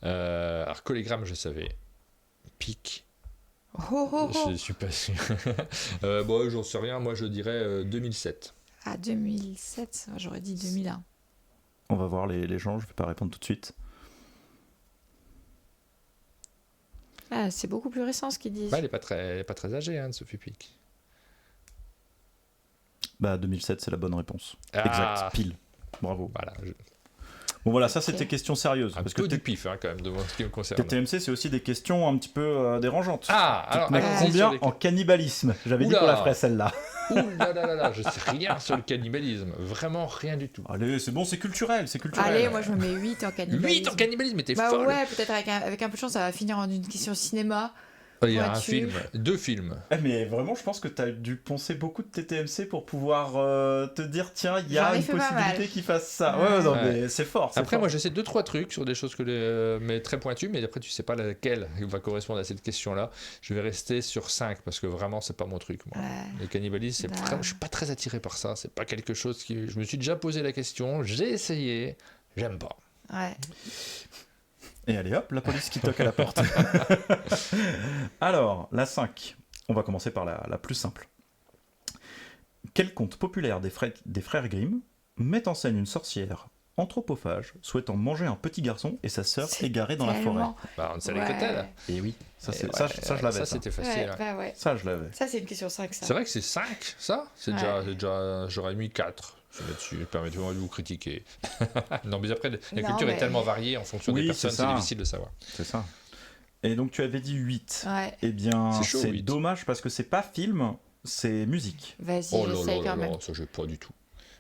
Alors, collégramme, je savais. Pic. Oh, oh, oh. Je suis pas sûr. Bon, j'en sais rien. Moi, je dirais 2007. Ah, 2007, j'aurais dit 2001. On va voir les gens, je vais pas répondre tout de suite. Ah, c'est beaucoup plus récent ce qu'ils disent. Bah, elle est pas très âgée, hein, Sophie Pic. Bah 2007, c'est la bonne réponse. Ah. Exact, pile. Bravo. Voilà. Bon voilà, ça Ok. c'était question sérieuse. Un Parce peu que du pif, hein, quand même, de ce qui me concerne. TTMC, c'est aussi des questions un petit peu dérangeantes. Ah, alors, Mais allons-y combien sur les- en cannibalisme? J'avais dit Oula. qu'on la ferait celle-là. Ouh là là là là, je sais rien sur le cannibalisme. Vraiment rien du tout. Allez, c'est bon, c'est culturel, c'est culturel. Allez, moi je me mets 8 en cannibalisme. 8 en cannibalisme, mais t'es Bah folle. ouais, peut-être avec un peu de chance, ça va finir en une question cinéma. Il y a un Vois-tu. film, 2 films. Eh, mais vraiment, je pense que t'as dû poncer beaucoup de TTMC pour pouvoir te dire, tiens, il y a J'en ai une fait pas possibilité mal. qu'il fasse ça. Ouais. Ouais, non, Ouais. mais c'est fort. c'est Après, fort. moi, j'essaie 2-3 trucs sur des choses mais très pointues, mais après, tu sais pas laquelle va correspondre à cette question-là. Je vais rester sur 5 parce que vraiment, c'est pas mon truc. Moi. Ouais. Le cannibalisme, Bah. je suis pas très attiré par ça. C'est pas quelque chose qui. Je me suis déjà posé la question, j'ai essayé, j'aime pas. Ouais. Et allez hop, la police qui toque à la porte. Alors, la 5. On va commencer par la plus simple. Quel conte populaire des frères Grimm met en scène une sorcière anthropophage souhaitant manger un petit garçon et sa sœur C'est égarée dans la forêt? tellement- Bah, on sait Ouais. que tel. Et oui, ça, Et ça, je l'avais. Ça, Ça, c'était Ouais, facile. hein. bah ouais. Ça, je l'avais. Ça, c'est une question 5, ça. C'est vrai que c'est 5, ça c'est Ouais. déjà, j'aurais mis 4. Là-dessus, permettez-moi de vous critiquer. Non, mais après, la Non, culture est mais- tellement variée en fonction des Oui, personnes, c'est c'est ça. difficile de savoir. C'est ça. Et donc, tu avais dit 8. Ouais. Eh bien, C'est chaud, c'est 8. dommage parce que c'est pas film, c'est musique. Vas-y, Oh là j'essaye là quand là même. là, ça j'ai pas du tout.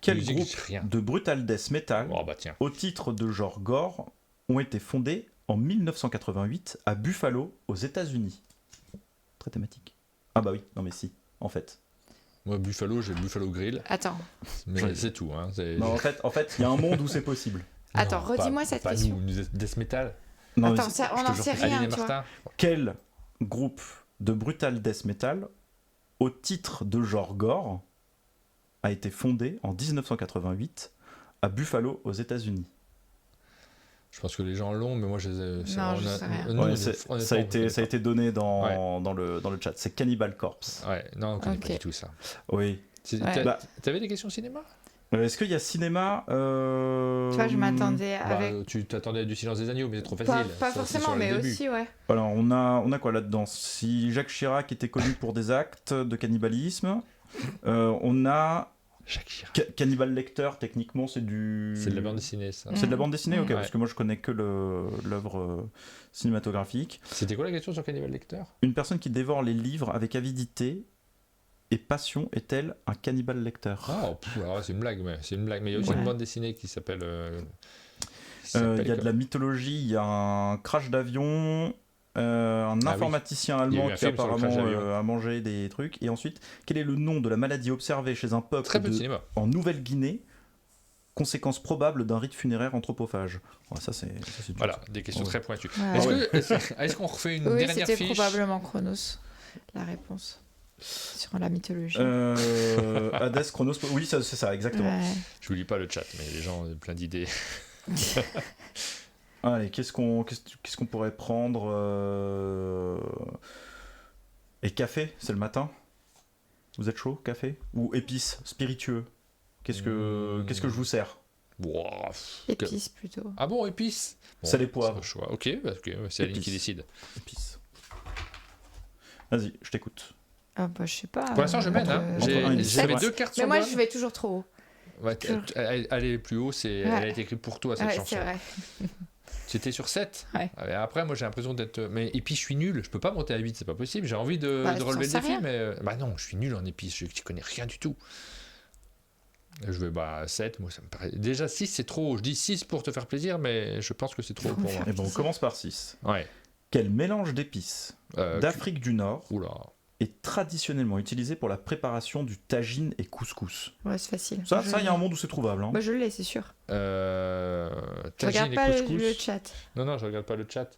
Quel Musique, groupe c'est rien. de brutal death metal Oh bah tiens. au titre de genre gore ont été fondés en 1988 à Buffalo, aux États-Unis? Très thématique. Ah bah oui, non mais si, en fait. Moi, Buffalo, j'ai le Buffalo Grill, Attends, mais J'en ai- c'est tout. Hein. Non, en fait, il y a un monde où c'est possible. Attends, Non, redis-moi pas- cette pas question. Nous, death metal. Non, mais Attends, c'est- ça, on je te n'en jure sait que c'est- rien, Aline et tu vois. Martin. Quel groupe de brutal death metal au titre de genre gore a été fondé en 1988 à Buffalo, aux États-Unis? Je pense que les gens l'ont, mais moi, Non, je sais rien. nous, Ouais, honnêtement, ça a été donné Ouais. dans le chat. C'est Cannibal Corpse. Ouais, non, on connaît pas Ok. du tout ça. Oui. Ouais. T'avais des questions cinéma? Est-ce qu'il y a cinéma Tu vois, je m'attendais avec. Tu t'attendais à du Silence des agneaux, mais c'est trop Pas, facile. pas Ça, c'est forcément, sur le mais début. aussi, ouais. Alors, on a quoi là-dedans? Si Jacques Chirac était connu pour des actes de cannibalisme, on a Jacques Chirac. Cannibal Lecter, techniquement, c'est du. C'est de la bande dessinée, ça. C'est de la bande dessinée, ok, Ouais. parce que moi je connais que l'œuvre cinématographique. C'était quoi la question sur Cannibal Lecter? Une personne qui dévore les livres avec avidité et passion est-elle un cannibal lecteur? Ah, alors, c'est une blague, mais c'est une blague. Mais il y a aussi Ouais. une bande dessinée qui s'appelle. Il y a de la mythologie, il y a un crash d'avion, un oui. informaticien Il y a eu allemand un qui film sur le crash apparemment d'avion. a mangé des trucs. Et ensuite, quel est le nom de la maladie observée chez un peuple Très peu de cinéma. en Nouvelle-Guinée? Conséquence probable d'un rite funéraire anthropophage. Ouais, ça c'est dur, Voilà, ça. des questions Ouais. très pointues. Ouais. Est-ce qu'on refait une Oui, dernière c'était fiche? probablement Chronos, la réponse. Sur la mythologie. Hadès, Chronos, oui, c'est ça, exactement. Ouais. Je vous lis pas le chat, mais les gens ont plein d'idées. Allez, qu'est-ce qu'on pourrait prendre Et café, c'est le matin? Vous êtes chaud, café? Ou épices, spiritueux? Qu'est-ce que je vous sers? Ouah, Épices plutôt. Ah bon, épices? Bon, Salé poivre. c'est au choix. Ok, c'est Aline qui Épices. décide. Épices. Vas-y, je t'écoute. Ah bah je sais pas. Pour l'instant, je mène. Hein. entre un et dix, J'avais c'est vrai. 2 cartes Mais sur moi bonne. je vais toujours trop haut. Ouais, aller plus haut, elle a été écrite pour toi, cette Ouais, chanson. c'est vrai. C'était sur 7. Ouais. Après, moi, j'ai l'impression d'être. Mais épices, je suis nul. Je peux pas monter à 8, c'est pas possible. J'ai envie de Bah, relever t'en le sais défi, rien. mais. Bah non, je suis nul en épices. Je connais rien du tout. Je vais 7, moi, ça me paraît. Déjà, 6, c'est trop haut. Je dis 6 pour te faire plaisir, mais je pense que c'est trop haut pour moi. Et bon, on commence par 6. Ouais. Quel mélange d'épices d'Afrique du Nord Oula. est traditionnellement utilisé pour la préparation du tagine et couscous? Ouais, c'est facile. Ça, il y a un monde où c'est trouvable. Hein. Bah, je l'ai, c'est sûr. Tagine Je regarde et pas couscous. le chat. Non, je regarde pas le chat.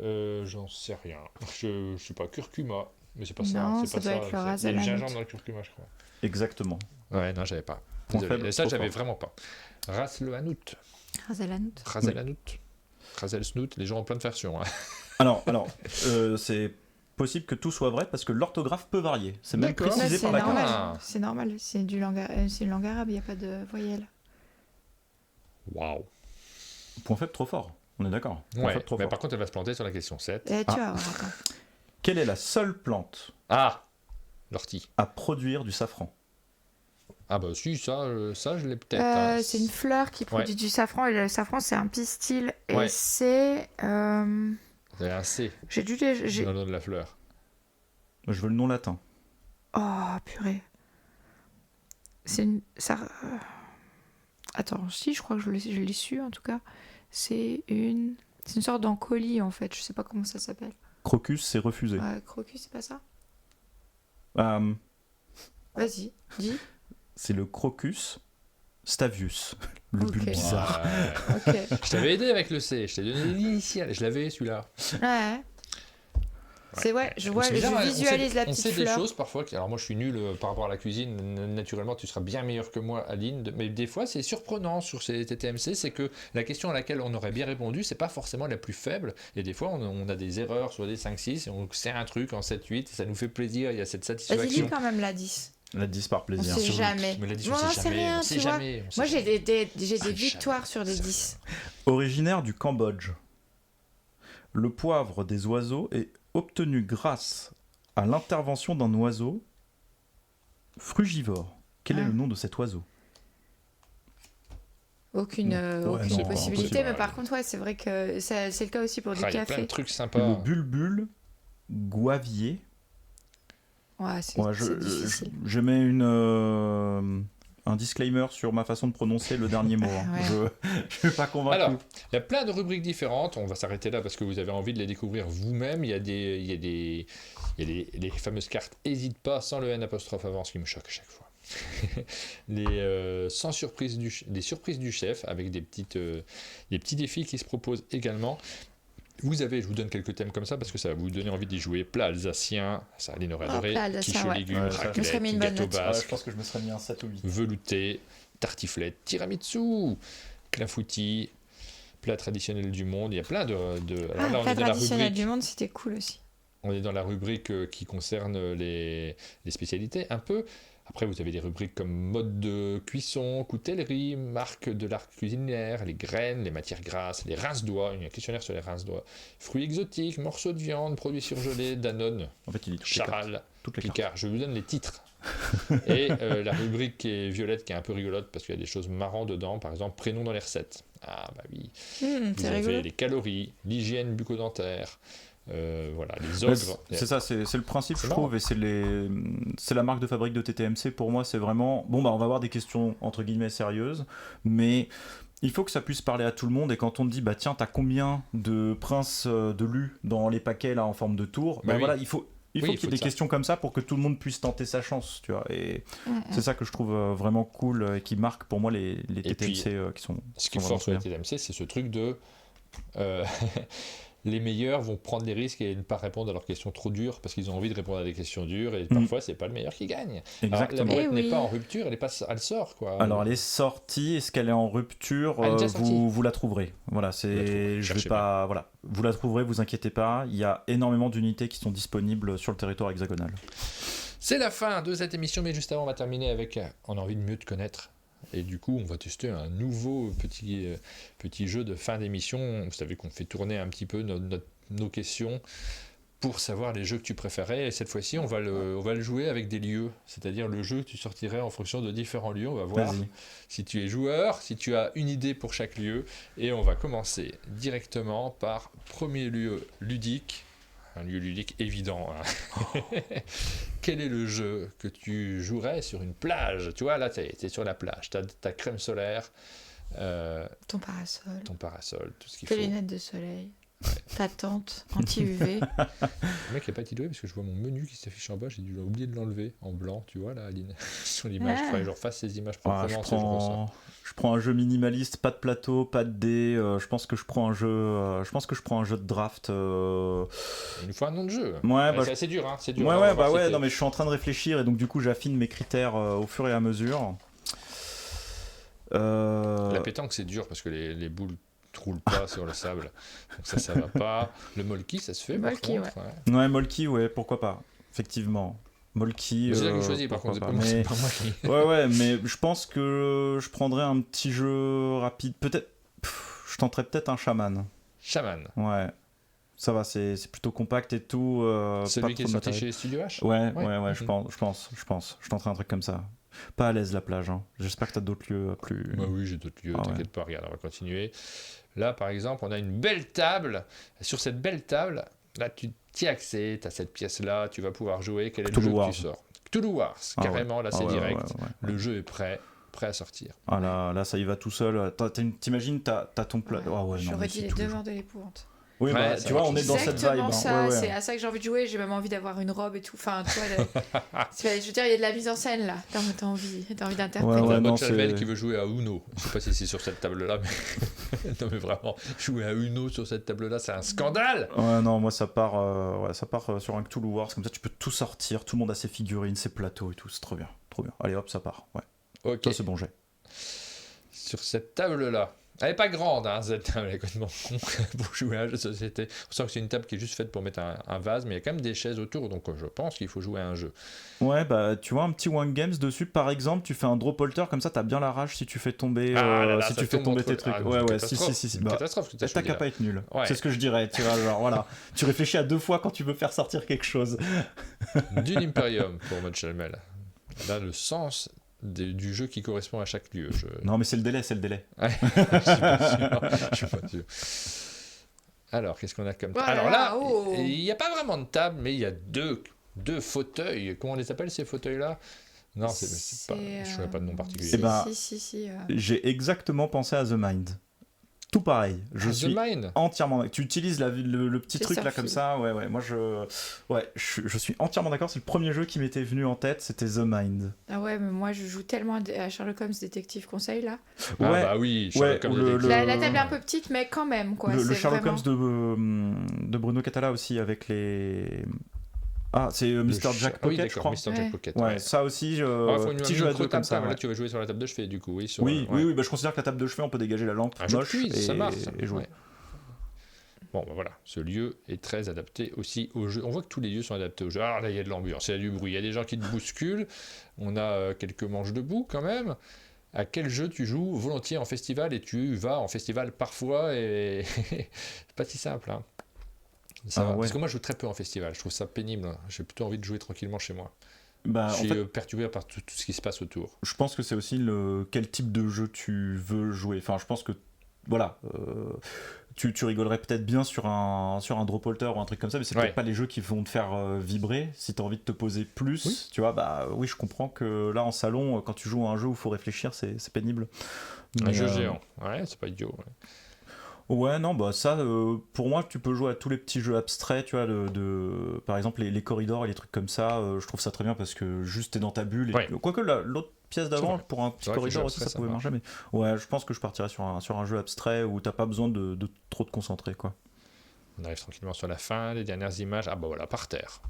J'en sais rien. Je sais pas, curcuma. Mais c'est pas ça. Non, c'est ça pas doit ça. être le Il y a ras du à la gingembre note. dans le curcuma, je crois. Exactement. Ouais, non, j'avais pas. Point Désolé. faible, Et ça, trop j'avais fort. vraiment pas. Ras le hanout. Razalanout. Rasel hanout. Rasel snout. Les gens ont plein de versions. Hein. Alors, c'est possible que tout soit vrai parce que l'orthographe peut varier. C'est même D'accord. précisé C'est par la normal. Ah. C'est normal. C'est une langue arabe, il n'y a pas de voyelle. Waouh. Point faible trop fort. On est d'accord. Point Ouais, faible trop mais fort. par contre, elle va se planter sur la question 7. Tu vas voir, attends. Quelle est la seule plante Ah, l'ortie. à produire du safran? Ah bah si, ça je l'ai peut-être. hein. C'est une fleur qui produit du safran. Et le safran, c'est un pistil. Et Ouais. c'est. C'est un C J'ai dû. dans le nom de la fleur. Je veux le nom latin. Oh, purée. C'est une. Attends, si, je crois que je l'ai su en tout cas. C'est une sorte d'encolie en fait. Je sais pas comment ça s'appelle. Crocus, c'est refusé. Crocus, c'est pas ça? Vas-y, dis. C'est le Crocus stavius. Le Ok. bulle bizarre. Ok. Je t'avais aidé avec le C, je t'ai donné l'initiale, je l'avais celui-là. Ouais. C'est je vois, C'est bizarre, je visualise la on petite sait des fleur. choses parfois, alors moi je suis nul par rapport à la cuisine, naturellement tu seras bien meilleur que moi Aline, mais des fois c'est surprenant sur ces TTMC, c'est que la question à laquelle on aurait bien répondu, c'est pas forcément la plus faible, et des fois on a des erreurs sur des 5-6, et on sait un truc en 7-8, ça nous fait plaisir, il y a cette Vas-y, satisfaction. dis quand même la 10. La 10 par On plaisir. sait Sur le- jamais. Mais la 10, Moi, on on sait sait jamais, rien, on sait tu vois. jamais, on sait Moi, j'ai jamais. des jamais. victoires sur des C'est 10. Originaire du Cambodge, le poivre des oiseaux est obtenu grâce à l'intervention d'un oiseau frugivore. Quel est le nom de cet oiseau? Aucune non, possibilité, impossible. mais par contre, c'est vrai que c'est le cas aussi pour du Ah, il y a plein de café. trucs Le sympas. bulbul guavier. Ouais, c'est difficile. Je mets un disclaimer sur ma façon de prononcer le dernier mot. Hein. Ouais. Je vais pas convaincre. Alors, il y a plein de rubriques différentes. On va s'arrêter là parce que vous avez envie de les découvrir vous-même. Il y a les fameuses cartes. Hésite pas, sans le N apostrophe avant, ce qui me choque à chaque fois. Sans surprise les surprises du chef avec des petits défis qui se proposent également. Je vous donne quelques thèmes comme ça parce que ça va vous donner envie d'y jouer. Plat alsacien, ça Aline aurait adoré. plat alsacien, Quiche aux ouais. légumes, Ouais, ça, je me serais mis raclette, une bonne gâteau note. basque, je pense que je me serais mis un 7 ou 8. velouté, tartiflette, tiramisu, clafoutis, plats traditionnels du monde. Il y a plein de... Alors là, on plat est dans la traditionnel rubrique... du monde, c'était cool aussi. On est dans la rubrique qui concerne les spécialités, un peu. Après, vous avez des rubriques comme mode de cuisson, coutellerie, marque de l'art culinaire, les graines, les matières grasses, les rince-doigts, il y a un questionnaire sur les rince-doigts, fruits exotiques, morceaux de viande, produits surgelés, Danone, En fait, il est Charal, toutes les cartes. Picard. Je vous donne les titres. Et la rubrique qui est violette, qui est un peu rigolote parce qu'il y a des choses marrantes dedans, par exemple, prénom dans les recettes. Ah bah oui. Vous C'est avez rigolo. les calories, l'hygiène bucco-dentaire. Voilà, les Ouais, ogres. c'est ça, c'est le principe, C'est je trouve, et c'est la marque de fabrique de TTMC. Pour moi, c'est vraiment bon. Bah, on va avoir des questions entre guillemets sérieuses, mais il faut que ça puisse parler à tout le monde. Et quand on te dit, bah tiens, t'as combien de princes de Lu dans les paquets là en forme de tour, bah oui. voilà, il faut qu'il y ait des ça. questions comme ça pour que tout le monde puisse tenter sa chance, tu vois. Et c'est ça que je trouve vraiment cool et qui marque pour moi les Et puis, TTMC qui sont. Ce qui est fort sur les TTMC, c'est ce truc de les meilleurs vont prendre des risques et ne pas répondre à leurs questions trop dures parce qu'ils ont envie de répondre à des questions dures et parfois c'est pas le meilleur qui gagne. Exactement. Alors, la boîte Eh n'est oui. pas en rupture, elle sort quoi. Alors elle est sortie, est-ce qu'elle est en rupture Elle est déjà sortie. vous la trouverez. Voilà, Vous la trouverez, je vais cherchez pas voilà, vous la trouverez, vous inquiétez pas, il y a énormément d'unités qui sont disponibles sur le territoire hexagonal. C'est la fin de cette émission, mais juste avant on va terminer avec on a envie de mieux te connaître. Et du coup, on va tester un nouveau petit jeu de fin d'émission. Vous savez qu'on fait tourner un petit peu nos questions pour savoir les jeux que tu préférais. Et cette fois-ci, on va le jouer avec des lieux. C'est-à-dire le jeu que tu sortirais en fonction de différents lieux. On va voir Vas-y. si tu es joueur, si tu as une idée pour chaque lieu. Et on va commencer directement par premier lieu ludique. Un lieu ludique évident. Hein. Quel est le jeu que tu jouerais sur une plage? Tu vois, là, tu es sur la plage, tu as ta crème solaire, Ton parasol, ton parasol, tout ce qu'il tes faut. lunettes de soleil, ta tente anti-UV. Le mec n'a pas été doué parce que je vois mon menu qui s'affiche en bas, j'ai dû oublier de l'enlever en blanc, tu vois, là, Aline, sur l'image. Il faudrait que je refasse ces images Ah, proprement. je prends un jeu minimaliste, pas de plateau, pas de dés. Je pense que je prends un jeu. Je pense que je prends un jeu de draft. Il nous faut un nom de jeu. Ouais, bah, c'est assez dur, hein, c'est dur. Ouais, hein, on va ouais, bah voir ouais. si Non, mais je suis en train de réfléchir et donc du coup j'affine mes critères au fur et à mesure. La pétanque, c'est dur parce que les boules ne roulent pas sur le sable. Donc ça va pas. Le molki, ça se fait, par Molki, contre. Ouais. Ouais, Molki, ouais, pourquoi pas. Effectivement. Molki. C'est toi qui choisis, par contre, pourquoi c'est pas. pas moi qui. Ouais, mais je pense que je prendrais un petit jeu rapide. Peut-être. Je tenterais peut-être un chaman. Chaman. Ouais. Ça va, c'est plutôt compact et tout. pas Celui qui trop est de sorti matériel. chez Studio H. Ouais, je pense. Je tenterai un truc comme ça. Pas à l'aise la plage. Hein. J'espère que t'as d'autres lieux plus. Bah oui, j'ai d'autres lieux, Ah t'inquiète pas, regarde, on va continuer. Là, par exemple, on a une belle table. Sur cette belle table, là, tu t'y accès, tu as cette pièce-là, tu vas pouvoir jouer. Quel est Cthulhu le jeu Wars. que tu sors? Cthulhu Wars, carrément, là, c'est ouais, direct. ouais. Le jeu est prêt à sortir. Ah là, ça y va tout seul. T'imagines, t'as ton plat. Ah ouais, non, J'aurais mais dit c'est les tous les demeures jours. de l'épouvante. Oui, Ouais, bah, ça tu vois, marche. on est dans cette vibe. Exactement hein. ça, Ouais. c'est à ça que j'ai envie de jouer. J'ai même envie d'avoir une robe et tout. Enfin, tu vois, je veux dire, il y a de la mise en scène là. T'as envie d'interpréter. Ouais, On a non, Maud Chalmel c'est- qui veut jouer à Uno. Je sais pas si c'est sur cette table-là, mais... non, mais vraiment, jouer à Uno sur cette table-là, c'est un scandale! Ouais, non, moi ça part, sur un Cthulhu Wars. Comme ça, tu peux tout sortir. Tout le monde a ses figurines, ses plateaux et tout. C'est trop bien. Allez hop, ça part. Ouais. Ok. Toi, c'est bon jet. Sur cette table-là. Elle n'est pas grande, hein, cette table, elle est complètement con pour jouer à un jeu de société. On sent que c'est une table qui est juste faite pour mettre un vase, mais il y a quand même des chaises autour, donc je pense qu'il faut jouer à un jeu. Ouais, bah tu vois un petit One Games dessus, par exemple, tu fais un drop holter comme ça, t'as bien la rage si tu fais tomber, Là, si ça tu fais tombe tomber entre- tes trucs. Ah, une Ouais, catastrophe. si. Une Bah, catastrophe que t'as t'as choisi, qu'à là. pas être nul. Ouais. C'est ce que je dirais, tu vois, genre voilà. Tu réfléchis à deux fois quand tu veux faire sortir quelque chose. D'une Imperium pour Maud Chalmel. Là, le sens du jeu qui correspond à chaque lieu. Non, mais c'est le délai. Je suis pas sûr. Alors, qu'est-ce qu'on a comme Voilà, Alors là, oh. il n'y a pas vraiment de table, mais il y a deux fauteuils. Comment on les appelle, ces fauteuils-là? Non, c'est pas, je ne souviens pas de nom particulier. Eh ben, Si. J'ai exactement pensé à The Mind. Tout pareil. Je The suis Mind. entièrement. Tu utilises le petit C'est truc là Surfy. comme ça. Ouais. Moi, je suis entièrement d'accord. C'est le premier jeu qui m'était venu en tête. C'était The Mind. Ah ouais, mais moi je joue tellement à Sherlock Holmes Détective Conseil là. Ah Ouais. bah oui, Sherlock Ouais, Holmes ou détective. La table est un peu petite, mais quand même quoi. Le c'est Sherlock vraiment... Holmes de Bruno Catala aussi avec les. Ah, c'est Mr. Jack Oui, Pocket, je d'accord, crois. Mr. Jack Pocket. Ouais, ça aussi, Faut une petit jeu à deux micro-table, comme ça. là, Ouais. tu vas jouer sur la table de chevet, du coup. Oui, Oui, bah, je considère que la table de chevet, on peut dégager la lampe Un jeu de moche quiz, ça marche. et jouer. Ouais. Bon, bah voilà, ce lieu est très adapté aussi au jeu. On voit que tous les lieux sont adaptés au jeu. Alors là, il y a de l'ambiance, il y a du bruit, il y a des gens qui te bousculent. On a quelques manches debout quand même. À quel jeu tu joues volontiers en festival et tu vas en festival parfois et c'est pas si simple. Hein. Ça va. Ouais. Parce que moi, je joue très peu en festival. Je trouve ça pénible. Hein. J'ai plutôt envie de jouer tranquillement chez moi. Bah, Je en suis fait, perturbé par tout ce qui se passe autour. je pense que c'est aussi quel type de jeu tu veux jouer. Enfin, je pense que voilà, tu rigolerais peut-être bien sur un drop halter ou un truc comme ça, mais c'est peut-être pas les jeux qui vont te faire vibrer. Si tu as envie de te poser plus, tu vois, bah oui, je comprends que là en salon, quand tu joues à un jeu où il faut réfléchir, c'est pénible. Un jeu géant, ouais, c'est pas idiot. Ouais, non, bah ça, pour moi, tu peux jouer à tous les petits jeux abstraits, tu vois, par exemple les corridors et les trucs comme ça, je trouve ça très bien parce que juste t'es dans ta bulle. Quoique l'autre pièce d'avant, pour un petit corridor aussi, ça pouvait marcher, mais ouais, je pense que je partirais sur un jeu abstrait où t'as pas besoin de trop te concentrer, quoi. On arrive tranquillement sur la fin, les dernières images, ah bah voilà, par terre.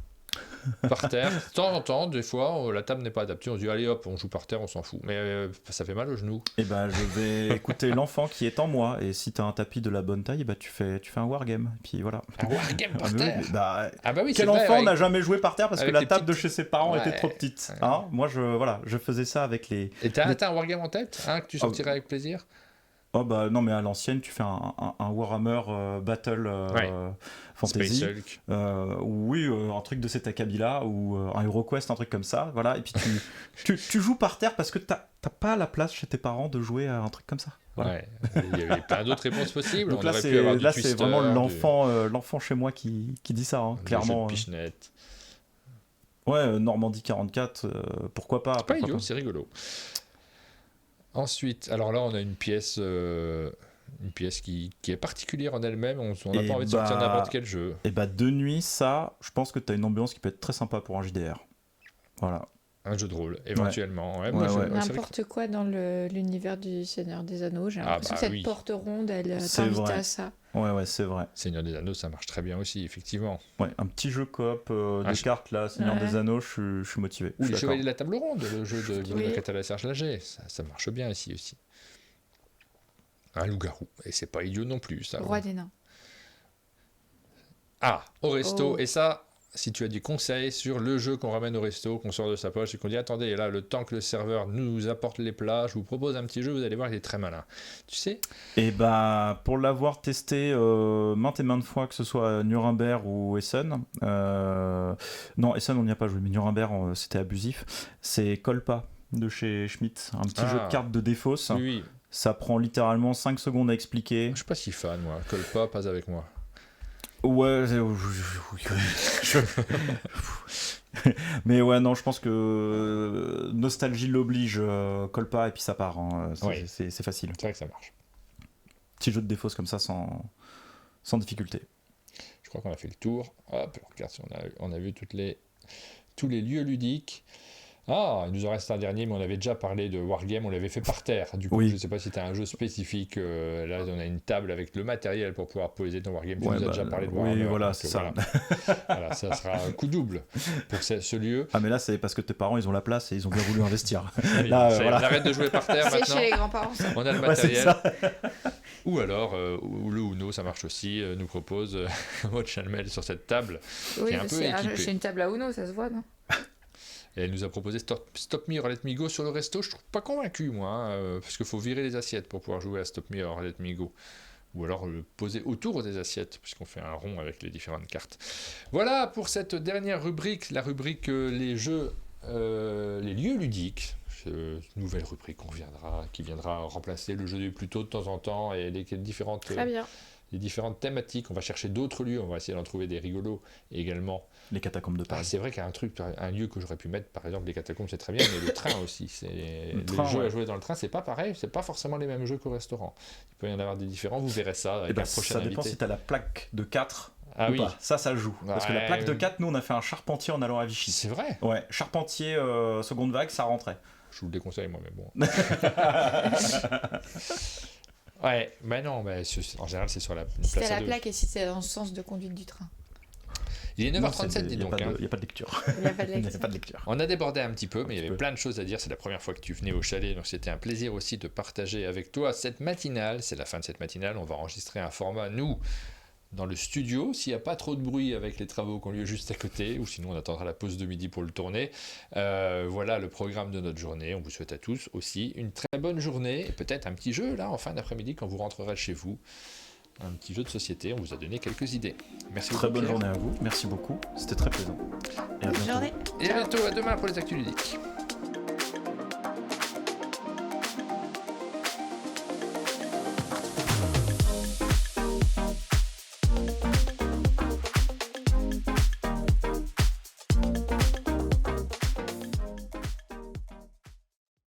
Par terre, de temps en temps, des fois, la table n'est pas adaptée, on se dit allez hop, on joue par terre, on s'en fout. Mais ça fait mal au genou. Et ben je vais écouter l'enfant qui est en moi, et si t'as un tapis de la bonne taille, bah tu fais un wargame, puis voilà. Un wargame par terre. Oui, quel enfant n'a jamais joué par terre parce que la table de chez ses parents était trop petite, hein. Moi je faisais ça avec les... Et t'as un wargame en tête, que tu sortirais avec plaisir? Oh bah non, mais à l'ancienne, tu fais un Warhammer Battle Fantasy. Oui, un truc de cet acabit-là, ou un HeroQuest, un truc comme ça, voilà. Et puis tu joues par terre parce que t'as pas la place chez tes parents de jouer à un truc comme ça. Voilà. Ouais, il y avait plein d'autres réponses possibles. Donc là, c'est vraiment l'enfant chez moi qui dit ça, hein, clairement. Pichenette. Ouais, Normandie 44, pourquoi pas. C'est pas idiot, c'est rigolo. Ensuite, alors là, on a une pièce qui est particulière en elle-même. On n'a pas envie de sortir n'importe quel jeu. Et bah, de nuit, ça, je pense que tu as une ambiance qui peut être très sympa pour un JDR. Voilà. Un jeu de rôle, éventuellement. N'importe quoi dans l'univers du Seigneur des Anneaux. J'ai l'impression que cette porte ronde, elle t'invite à ça. Ouais, c'est vrai. Seigneur des Anneaux, ça marche très bien aussi, effectivement. Ouais, un petit jeu coop de cartes, là, Seigneur des Anneaux, je suis motivé. Ou les Chevaliers de la Table Ronde, le jeu de Bruno Catala et Serge Laget. Ça marche bien ici aussi. Un loup-garou. Et c'est pas idiot non plus, ça. Roi des nains. Ah, au resto. Et ça, si tu as des conseils sur le jeu qu'on ramène au resto, qu'on sort de sa poche et qu'on dit attendez, et là, le temps que le serveur nous apporte les plats, je vous propose un petit jeu, vous allez voir, il est très malin. Tu sais ? Et bah, pour l'avoir testé maintes et maintes fois, que ce soit Nuremberg ou Essen, non, Essen, on n'y a pas joué, mais Nuremberg, c'était abusif. C'est Colpa de chez Schmitt, un petit jeu de cartes de défausse. Oui. Ça prend littéralement 5 secondes à expliquer. Je suis pas si fan, moi. Colpa, pas avec moi. Ouais, mais ouais, non, je pense que nostalgie l'oblige, colle pas et puis ça part, hein. C'est facile. C'est vrai que ça marche. Petit jeu de défausse comme ça sans difficulté. Je crois qu'on a fait le tour. Hop, regarde si on a vu tous les lieux ludiques. Ah, il nous en reste un dernier, mais on avait déjà parlé de Wargame, on l'avait fait par terre. Du coup, je ne sais pas si tu as un jeu spécifique. Là, on a une table avec le matériel pour pouvoir poser ton Wargame. Tu nous as déjà parlé de Warhammer. Oui, voilà, c'est ça. Voilà, ça sera un coup double pour ce lieu. Ah, mais là, c'est parce que tes parents, ils ont la place et ils ont bien voulu investir. Là, on arrête de jouer par terre maintenant. C'est chez les grands-parents, ça. On a le matériel. Ou alors, le Uno, ça marche aussi, nous propose Maud Chalmel sur cette table qui est un peu équipée. C'est une table à Uno, ça se voit, non ? Et elle nous a proposé Stop Me or Let Me Go sur le resto. Je ne trouve pas convaincu, moi, parce qu'il faut virer les assiettes pour pouvoir jouer à Stop Me or Let Me Go. Ou alors le poser autour des assiettes, puisqu'on fait un rond avec les différentes cartes. Voilà pour cette dernière rubrique, la rubrique les jeux, les lieux ludiques. Nouvelle rubrique qui viendra remplacer le jeu du plus tôt de temps en temps et les différentes thématiques. On va chercher d'autres lieux, on va essayer d'en trouver des rigolos et également. Les catacombes de Paris. C'est vrai qu'il y a un lieu que j'aurais pu mettre, par exemple, les catacombes, c'est très bien, mais le train aussi. Les jeux à jouer dans le train, c'est pas pareil, c'est pas forcément les mêmes jeux qu'au restaurant. Il peut y en avoir des différents, vous verrez ça avec un prochain invité. Ça dépend si tu as la plaque de 4 ou pas. Ça joue. Parce que la plaque de 4, nous, on a fait un Charpentier en allant à Vichy. C'est vrai. Ouais, Charpentier, seconde vague, ça rentrait. Je vous le déconseille, moi, mais bon. Ouais, mais non, en général, c'est sur la place. C'était la plaque et si c'est dans le sens de conduite du train. Il est Non, 9h37, dis il n'y donc. a pas de lecture. Il n'y a pas de Il n'y lecture. a pas de lecture. On a débordé un petit peu, mais il y petit avait peu. plein de choses à dire. C'est la première fois que tu venais au chalet, donc c'était un plaisir aussi de partager avec toi cette matinale. C'est la fin de cette matinale. On va enregistrer un format, nous, dans le studio, s'il n'y a pas trop de bruit avec les travaux qui ont lieu juste à côté, ou sinon on attendra la pause de midi pour le tourner. Voilà le programme de notre journée. On vous souhaite à tous aussi une très bonne journée, et peut-être un petit jeu là en fin d'après-midi quand vous rentrerez chez vous. Un petit jeu de société, on vous a donné quelques idées. Merci beaucoup. Très bonne Pierre. journée à vous. Merci beaucoup. C'était très plaisant. Et à Bonne bientôt. journée. Et à bientôt, à demain pour les actus ludiques.